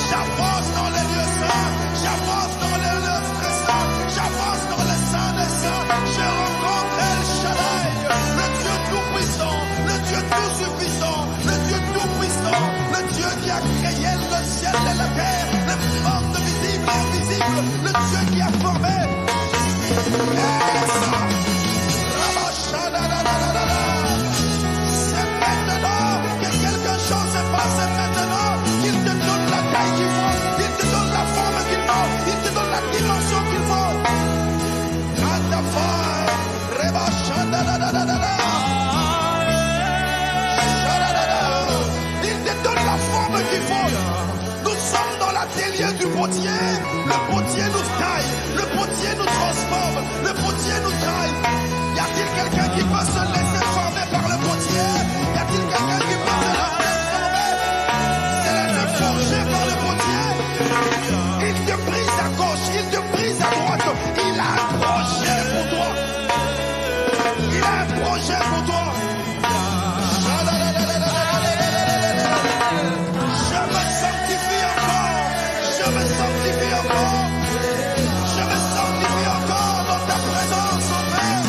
J'avance dans les lieux saints. J'avance dans les lieux stressants. J'avance dans les saints des saints. Je rencontre El Shaddai, le Dieu tout-puissant, le Dieu tout-suffisant, le Dieu tout-puissant, le Dieu qui a créé le ciel et la terre, les mondes visibles et invisibles, le Dieu qui a formé. C'est maintenant que quelque chose se passe. C'est maintenant qu'il te donne la taille qu'il faut, il te donne la forme qu'il faut, il te donne la dimension qu'il faut. Il te donne la forme qu'il faut. Nous sommes dans l'atelier du potier. Le potier nous taille. Le potier nous transforme. Le potier nous taille. Y a-t-il quelqu'un qui peut se laisser former par le potier? Y a-t-il quelqu'un qui peut se laisser former? C'est l'être forgé par le potier. Il te brise à gauche, il te brise à droite. Il a un projet pour toi. Il a un projet pour toi. Je me sanctifie encore. Je me sanctifie encore. Je me sanctifie encore dans ta présence, oh Père.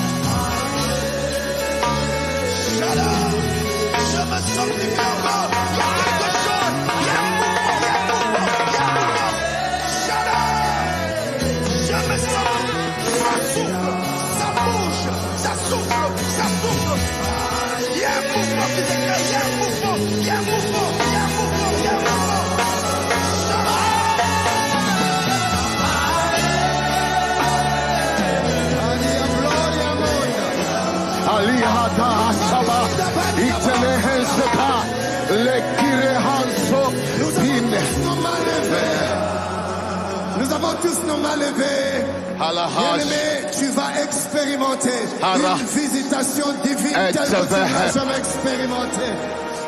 Je me sanctifie encore. Il y a quelque chose. Il y a un mouvement. Il y a un mouvement. Il y a un mouvement. Je me sanctifie. Ça souffle. Ça bouge. Ça souffle. Ça souffle. Il y a un mouvement qui se crée. Il y a un mouvement. Il y a un mouvement. Il y a un mouvement. Il y a un mouvement. Nous avons tous nos mains levées. Bien-aimé, tu vas expérimenter une visitation divine telle que tu n'as jamais expérimenté.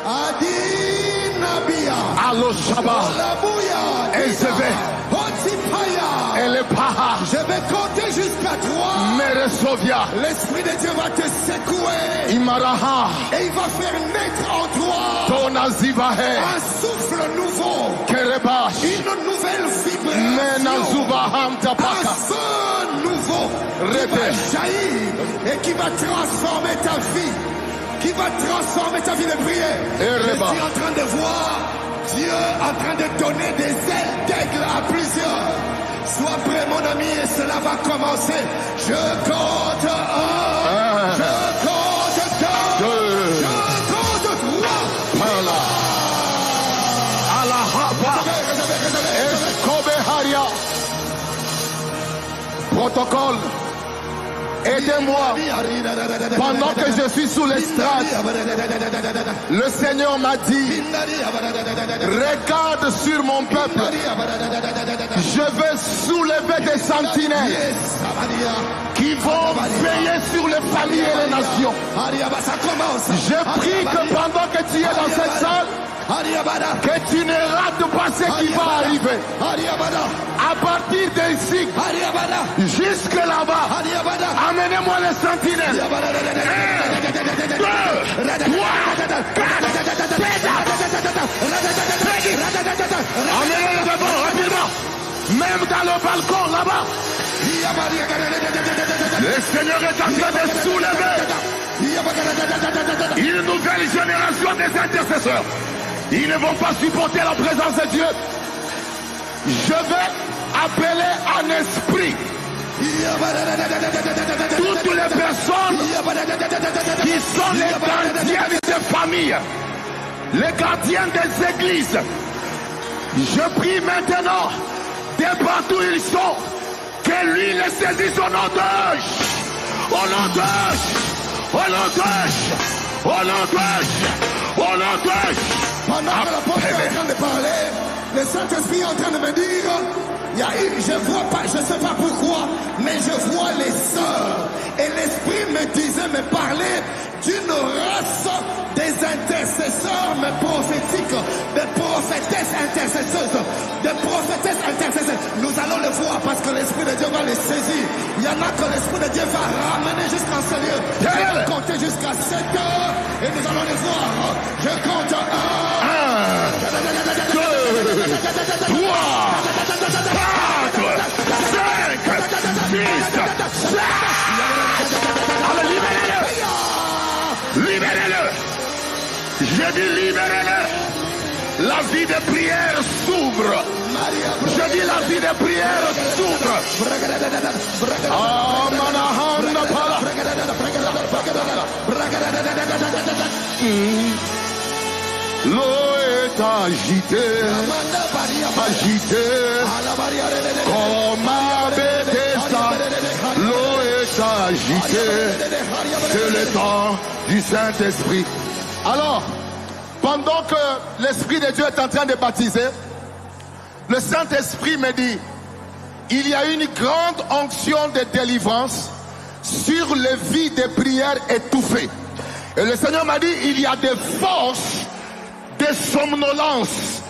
Adi Nabia. Allo Shabbat. Je vais compter jusqu'à 3. L'Esprit de Dieu va te secouer. Imaraha. Et il va faire naître en toi un souffle nouveau. Kerebash. Une nouvelle vibration. Un feu nouveau qui va jaillir et qui va transformer ta vie. Qui va transformer ta vie de prière. Je suis en train de voir Dieu en train de donner des ailes d'aigle à plusieurs. Sois prêt mon ami et cela va commencer. Je compte 1, je compte 2, je compte 3. Voilà. Alahaba. Escobeharia. Protocole. Aidez-moi. Pendant que je suis sous l'estrade, le Seigneur m'a dit, regarde sur mon peuple. Je vais soulever des sentinelles qui vont veiller sur les familles et les nations. Je prie que pendant que tu es dans cette salle, que tu ne rates pas ce qui va arriver. À partir d'ici, jusque là-bas, amenez-moi les sentinelles. 1, 2, 3, 4, amenez-les d'abord rapidement. Même dans le balcon là-bas. Le Seigneur est en train de soulever une nouvelle génération des intercesseurs. Ils ne vont pas supporter la présence de Dieu. Je vais appeler en esprit toutes les personnes qui sont les gardiens des familles, les gardiens des églises. Je prie maintenant de partout ils sont. Que lui les saisisse au nom d'eux. Au nom d'eux. Au nom d'eux. Au nom d'eux. Au nom d'eux. Pendant que l'apôtre est en train de parler, le Saint-Esprit est en train de me dire, je vois pas, je sais pas pourquoi, mais je vois les sœurs. Et l'Esprit me disait, me parlait d'une race des intercesseurs, mais prophétiques, des prophétesses intercesseuses, des prophétesses intercesseuses. Nous allons le voir parce que l'Esprit de Dieu va les saisir. Il y en a que l'Esprit de Dieu va ramener jusqu'à ce lieu. Je vais compter jusqu'à 7 heures et nous allons les voir. Je compte 1, 2, 3, 4, 5, 6, 7. Allez, libérez-le. Libérez-le. Je dis libérez-le. La vie de prière s'ouvre. Je dis la vie de prière s'ouvre. L'eau est agitée, agitée, comme à Bethesda. L'eau est agitée, c'est le temps du Saint-Esprit. Alors, pendant que l'Esprit de Dieu est en train de baptiser, le Saint-Esprit me dit, il y a une grande onction de délivrance sur les vies de prières étouffées. Et le Seigneur m'a dit, il y a des forces de somnolence,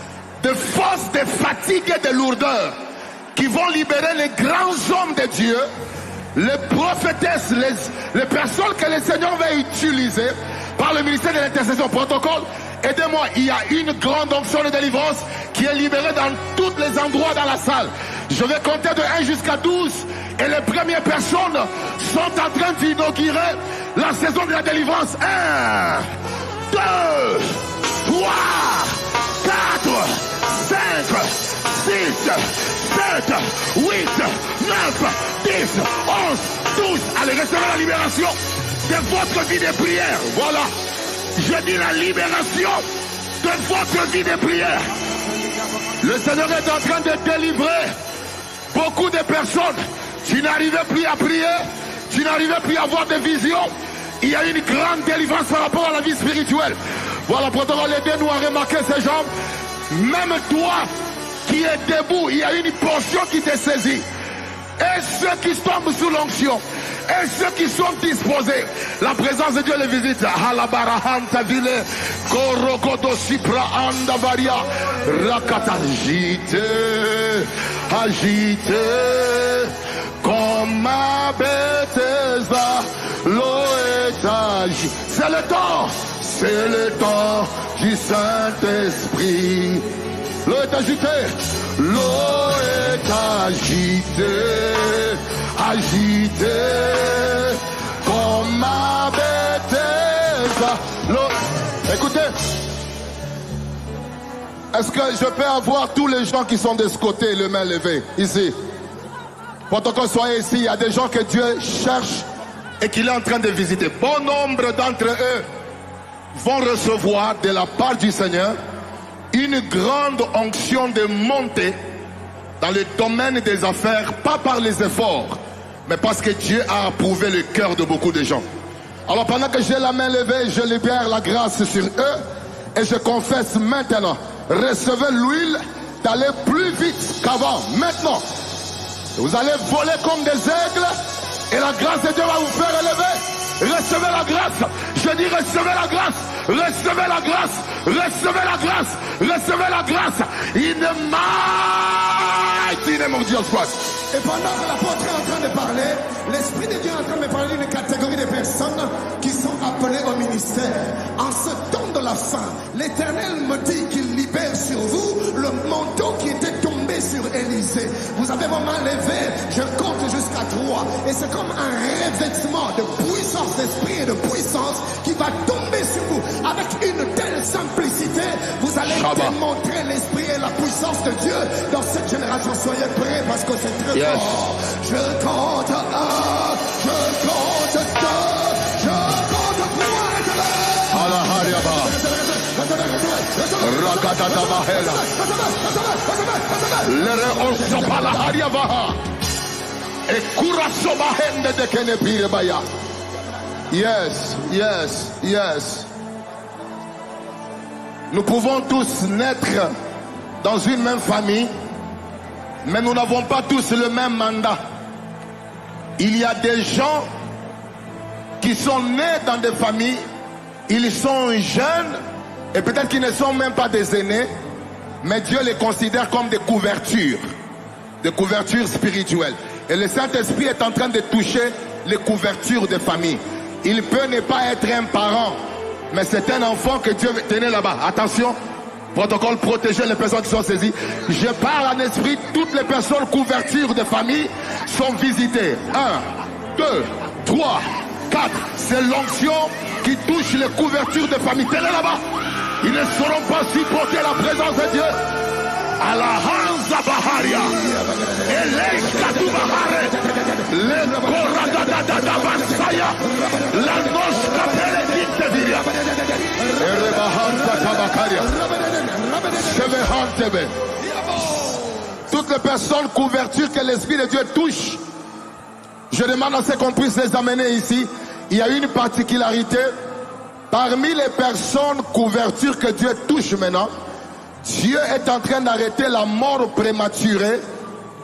de forces de fatigue et de lourdeur qui vont libérer les grands hommes de Dieu, les prophétesses, les personnes que le Seigneur va utiliser par le ministère de l'intercession protocole. Aidez-moi, il y a une grande onction de délivrance qui est libérée dans tous les endroits dans la salle. Je vais compter de 1 jusqu'à 12 et les premières personnes sont en train d'inaugurer la saison de la délivrance. 1, 2, 3, 4, 5, 6, 7, 8, 9, 10, 11, 12. Allez, recevez la libération de votre vie de prière. Voilà. Je dis la libération de votre vie de prière. Le Seigneur est en train de délivrer beaucoup de personnes. Tu n'arrivais plus à prier, tu n'arrivais plus à avoir des visions. Il y a une grande délivrance par rapport à la vie spirituelle. Voilà, protocole, aidez-nous à remarquer ces jambes. Même toi qui es debout, il y a une portion qui te saisit. Et ceux qui tombent sous l'onction, et ceux qui sont disposés, la présence de Dieu les visite. Halabarahanta vile, Korokodo Sipra Andavaria, Rakata agité, agité, comme à Bethesda, l'eau est agitée. C'est le temps du Saint-Esprit. L'eau est agitée, l'eau est agitée, agitée, comme à Bethesda. Écoutez, est-ce que je peux avoir tous les gens qui sont de ce côté, les mains levées, ici? Pendant que soyez ici, il y a des gens que Dieu cherche et qu'il est en train de visiter. Bon nombre d'entre eux vont recevoir de la part du Seigneur une grande onction de montée dans le domaine des affaires, pas par les efforts, mais parce que Dieu a approuvé le cœur de beaucoup de gens. Alors pendant que j'ai la main levée, je libère la grâce sur eux et je confesse maintenant, recevez l'huile d'aller plus vite qu'avant. Maintenant, vous allez voler comme des aigles et la grâce de Dieu va vous faire élever. Recevez la grâce. Je dis recevez la grâce. Recevez la grâce. Recevez la grâce. Recevez la grâce. In the mighty name of Jesus Christ. Et pendant que l'apôtre est en train de parler, l'Esprit de Dieu est en train de parler d'une catégorie de personnes qui sont appelées au ministère. En ce temps de la fin, l'Éternel me dit qu'il libère sur vous le manteau qui était tombé sur Élisée. Vous avez vos mains levées, je compte jusqu'à 3. Et c'est comme un revêtement de puissance d'esprit et de puissance qui va tomber sur vous. Avec une telle simplicité, vous allez démontrer l'esprit et la puissance de Dieu dans cette génération. Soyez prêts parce que c'est très fort. Je compte 1, je compte 2, je compte 3. Yes, yes, yes. Nous pouvons tous naître dans une même famille, mais nous n'avons pas tous le même mandat. Il y a des gens qui sont nés dans des familles, ils sont jeunes et peut-être qu'ils ne sont même pas des aînés, mais Dieu les considère comme des couvertures spirituelles. Et le Saint-Esprit est en train de toucher les couvertures des familles. Il peut ne pas être un parent, mais c'est un enfant que Dieu tenait là-bas. Attention, protocole, protéger les personnes qui sont saisies. Je parle en esprit, toutes les personnes couvertures de famille sont visitées. 1, 2, 3, 4. C'est l'onction qui touche les couvertures de famille. Tenez là-bas. Ils ne sauront pas supporter la présence de Dieu. À la Hanza Baharia, Eleshka Bahare, le Koradadada Basaya, la Noshka Pelekite Viria, Erebahanza Kabakaria, Shevehantebe. Toutes les personnes couvertures que l'Esprit de Dieu touche, je demande à ce qu'on puisse les amener ici. Il y a une particularité parmi les personnes couvertures que Dieu touche maintenant. Dieu est en train d'arrêter la mort prématurée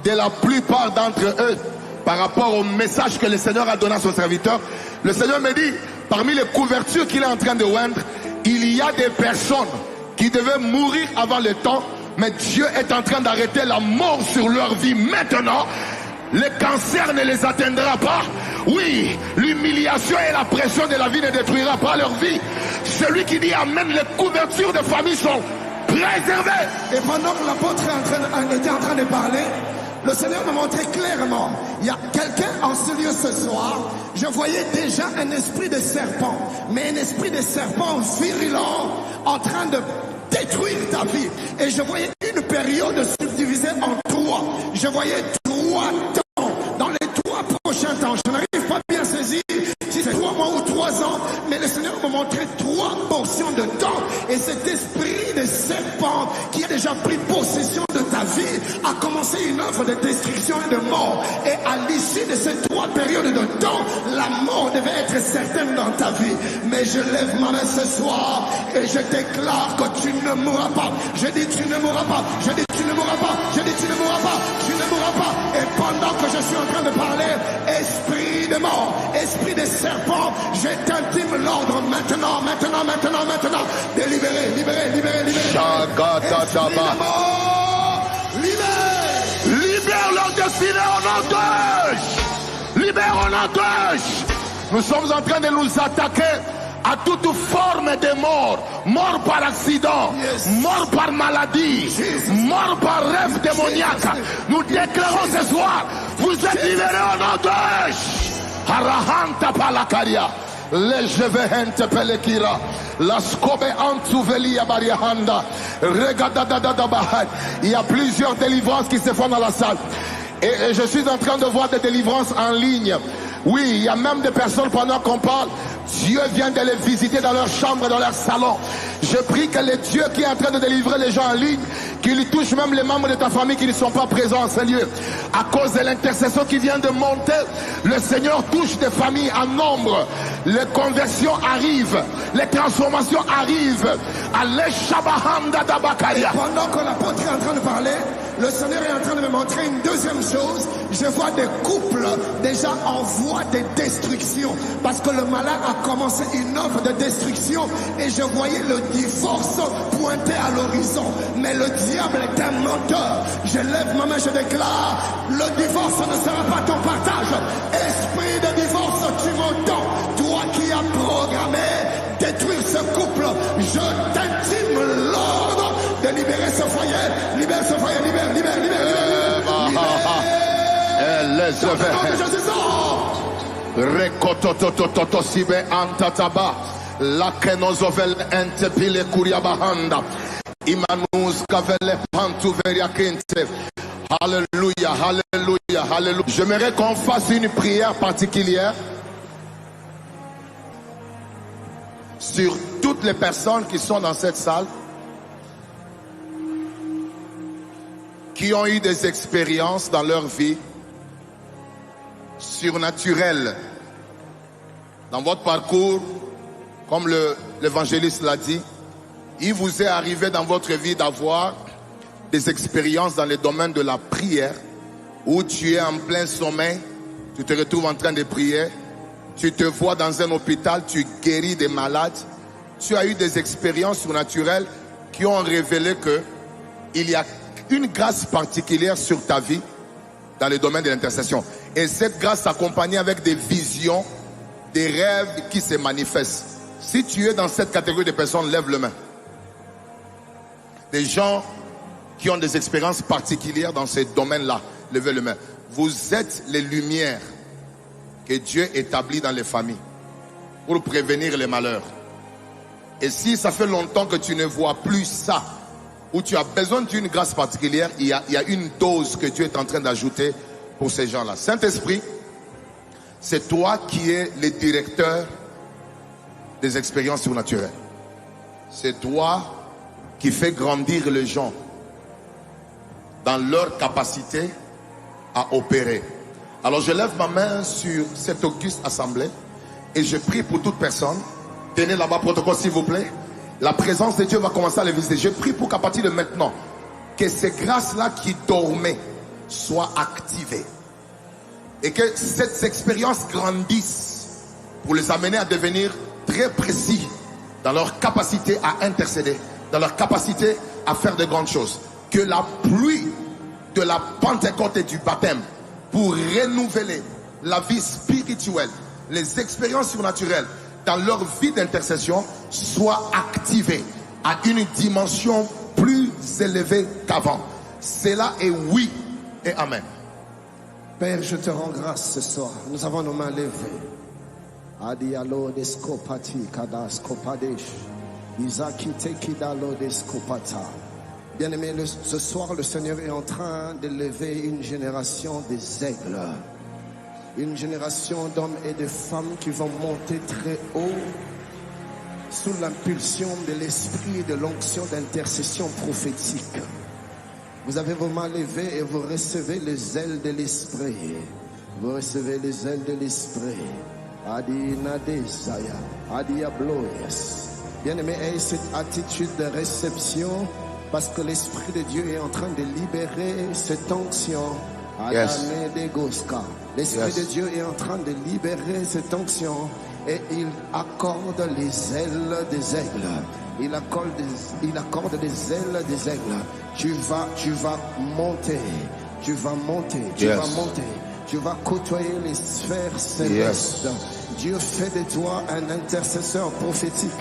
de la plupart d'entre eux par rapport au message que le Seigneur a donné à son serviteur. Le Seigneur me dit, parmi les couvertures qu'il est en train de oindre, il y a des personnes qui devaient mourir avant le temps, mais Dieu est en train d'arrêter la mort sur leur vie maintenant. Le cancer ne les atteindra pas. Oui, l'humiliation et la pression de la vie ne détruira pas leur vie. Celui qui dit Amen, les couvertures de famille sont préservé. Et pendant que l'apôtre était en train de parler, le Seigneur m'a montré clairement, il y a quelqu'un en ce lieu ce soir, je voyais déjà un esprit de serpent, mais un esprit de serpent virulent en train de détruire ta vie. Et je voyais une période subdivisée en 3. Je voyais 3 temps. Dans les 3 prochains temps, je n'arrive pas bien à saisir si c'est 3 mois ou 3 ans, mais le Seigneur m'a montré 3 portions de temps. Et cet esprit de serpent qui a déjà pris possession de ta vie a commencé une œuvre de destruction et de mort. Et à l'issue de ces 3 périodes de temps, la mort devait être certaine dans ta vie. Mais je lève ma main ce soir et je déclare que tu ne mourras pas. Je dis tu ne mourras pas. Je dis tu ne mourras pas. Je dis tu ne mourras pas. Tu ne mourras pas. Et pendant que je suis en train de parler, esprit de mort, esprit de serpent, je t'intime l'ordre maintenant. Délibéré, libéré. Libère leur destinée au nom de Jésus. Libère au nom de Jésus. Nous sommes en train de nous attaquer à toute forme de mort. Mort par accident, mort par maladie, mort par rêve démoniaque. Nous déclarons ce soir, vous êtes libérés au nom de Jésus. Arahanta palakaria. Les jevehente pelekira. La scobe antuvelia bariahanda. Regadadadadabahat. Il y a plusieurs délivrances qui se font dans la salle. Et je suis en train de voir des délivrances en ligne. Oui, il y a même des personnes pendant qu'on parle, Dieu vient de les visiter dans leur chambre, dans leur salon. Je prie que le Dieu qui est en train de délivrer les gens en ligne, qu'il touche même les membres de ta famille qui ne sont pas présents en ce lieu. À cause de l'intercession qui vient de monter, le Seigneur touche des familles en nombre. Les conversions arrivent, les transformations arrivent. Pendant que l'apôtre est en train de parler, le Seigneur est en train de me montrer une deuxième chose. Je vois des couples déjà en voie de destruction. Parce que le malin a commencé une œuvre de destruction. Et je voyais le divorce pointer à l'horizon. Mais le diable est un menteur. Je lève ma main, je déclare, le divorce ne sera pas ton partage. Esprit de divorce, tu m'entends. Toi qui as programmé détruire ce couple, je t'intime l'ordre de libérer ce foyer. Libère ce foyer, libère. Rekototototosibe antataba la kenozovel entepile kuriabahanda imanus kavele pantuveria kente. Alléluia. J'aimerais qu'on fasse une prière particulière sur toutes les personnes qui sont dans cette salle. qui ont eu des expériences dans leur vie surnaturelles. Dans votre parcours, comme l'évangéliste l'a dit, il vous est arrivé dans votre vie d'avoir des expériences dans le domaine de la prière, où tu es en plein sommeil, tu te retrouves en train de prier, tu te vois dans un hôpital, tu guéris des malades. Tu as eu des expériences surnaturelles qui ont révélé qu'il y a une grâce particulière sur ta vie dans le domaine de l'intercession. Et cette grâce s'accompagne avec des visions, des rêves qui se manifestent. Si tu es dans cette catégorie de personnes, lève le main. Des gens qui ont des expériences particulières dans ces domaines-là, levez le main. Vous êtes les lumières que Dieu établit dans les familles pour prévenir les malheurs. Et si ça fait longtemps que tu ne vois plus ça, ou tu as besoin d'une grâce particulière, il y a une dose que Dieu est en train d'ajouter pour ces gens-là. Saint-Esprit, c'est toi qui es le directeur des expériences surnaturelles. C'est toi qui fais grandir les gens dans leur capacité à opérer. Alors je lève ma main sur cette auguste assemblée et je prie pour toute personne. Tenez là-bas protocole s'il vous plaît. La présence de Dieu va commencer à les visiter. Je prie pour qu'à partir de maintenant, que ces grâces-là qui dormaient soient activées. Et que cette expérience grandisse pour les amener à devenir très précis dans leur capacité à intercéder, dans leur capacité à faire de grandes choses. Que la pluie de la Pentecôte et du baptême pour renouveler la vie spirituelle, les expériences surnaturelles dans leur vie d'intercession soient activées à une dimension plus élevée qu'avant. Cela est oui et amen. Père, je te rends grâce ce soir. Nous avons nos mains levées. Adialo deskopati kadaskopadesh. Izakite kidalo deskopata. Bien-aimés, ce soir, le Seigneur est en train de lever une génération des aigles. Une génération d'hommes et de femmes qui vont monter très haut sous l'impulsion de l'esprit et de l'onction d'intercession prophétique. Vous avez vos mains levées et vous recevez les ailes de l'esprit. Vous recevez les ailes de l'esprit. Adi Nadesaya, Adi Abloyas. Bien-aimés, ayez cette attitude de réception parce que l'esprit de Dieu est en train de libérer cette onction. Yes. L'esprit de Dieu est en train de libérer cette onction et il accorde les ailes des aigles. Il accorde les ailes des aigles. Tu vas monter. Tu vas monter. Tu vas monter. Tu vas côtoyer les sphères célestes. Dieu fait de toi un intercesseur prophétique,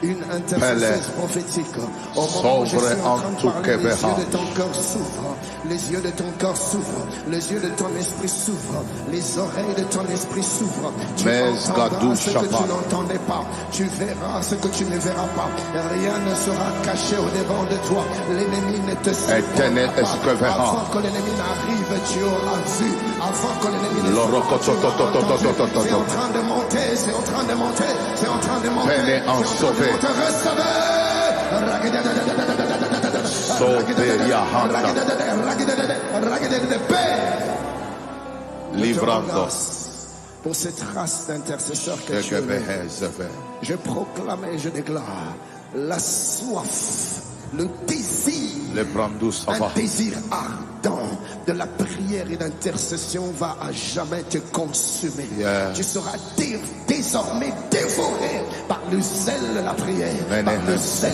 une intercesseuse prophétique. Au moment où je suis en train de parler, les yeux de ton cœur s'ouvrent, les yeux de ton cœur s'ouvrent, les yeux de ton esprit s'ouvrent, les oreilles de ton esprit s'ouvrent. Tu entendras ce que tu n'entendais pas, tu verras ce que tu ne verras pas. Rien ne sera caché au devant de toi. L'ennemi ne te suivra pas. Avant que l'ennemi n'arrive, tu auras vu. Avant que l'ennemi ne soit pas, c'est en train de monter. C'est en train de monter, c'est en train de monter. Venez en sauver. Livrando. Pour cette race d'intercesseurs que tu es. Je proclame et je déclare la soif, le désir, un désir ardent de la prière et d'intercession va à jamais te consumer. Tu seras désormais dévoré par le zèle de la prière, par le zèle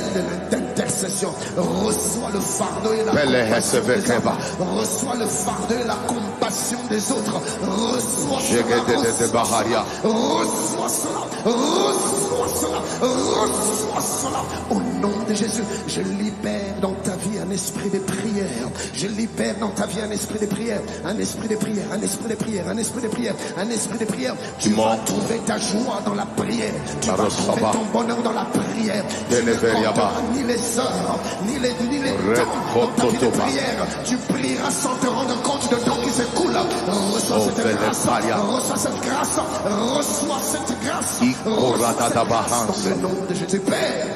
de l'intercession. Reçois le fardeau et la compassion des autres. Reçois le fardeau et la compassion des autres. Reçois cela. Reçois cela. Reçois cela. Reçois cela. Au nom de Jésus, je libère dans ta vie un esprit de prière. Je libère dans ta vie un esprit de prière. Un esprit de prière. Un esprit de prière. Un esprit de prière. Un esprit de prière. Tu vas trouver ta joie dans la prière. Tu vas trouver ton bonheur dans la prière. Tu ne compteras ni les heures, ni les temps dans ta vie de prière. Tu prieras sans te rendre compte de temps qui s'écoule. Reçois cette grâce. Reçois cette grâce. Reçois cette grâce. Dans le nom de Jésus. Père,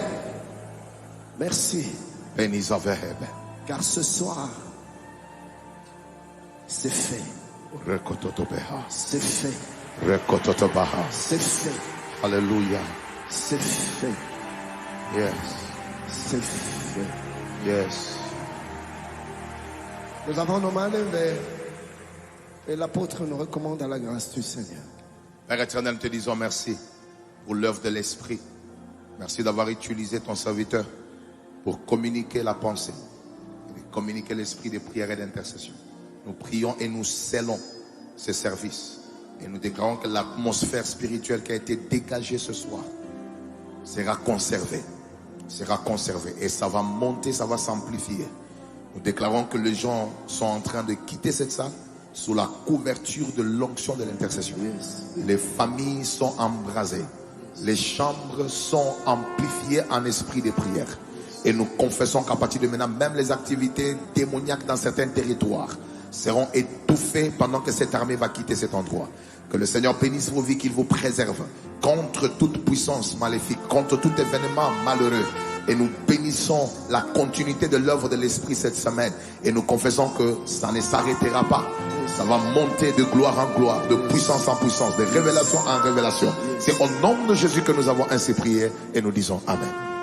merci. Car ce soir, C'est fait. C'est fait. C'est fait. Alléluia. C'est fait. Yes. C'est fait. Yes. Nous avons nos mains levées et l'apôtre nous recommande à la grâce du Seigneur. Père éternel, nous te disons merci pour l'œuvre de l'Esprit. Merci d'avoir utilisé ton serviteur pour communiquer la pensée, et communiquer l'esprit de prière et d'intercession. Nous prions et nous scellons ce service. Et nous déclarons que l'atmosphère spirituelle qui a été dégagée ce soir sera conservée. Et ça va monter, ça va s'amplifier. Nous déclarons que les gens sont en train de quitter cette salle sous la couverture de l'onction de l'intercession. Les familles sont embrasées. Les chambres sont amplifiées en esprit de prière. Et nous confessons qu'à partir de maintenant, même les activités démoniaques dans certains territoires seront étouffées pendant que cette armée va quitter cet endroit. Que le Seigneur bénisse vos vies, qu'il vous préserve contre toute puissance maléfique, contre tout événement malheureux. Et nous bénissons la continuité de l'œuvre de l'Esprit cette semaine. Et nous confessons que ça ne s'arrêtera pas. Ça va monter de gloire en gloire, de puissance en puissance, de révélation en révélation. C'est au nom de Jésus que nous avons ainsi prié et nous disons Amen.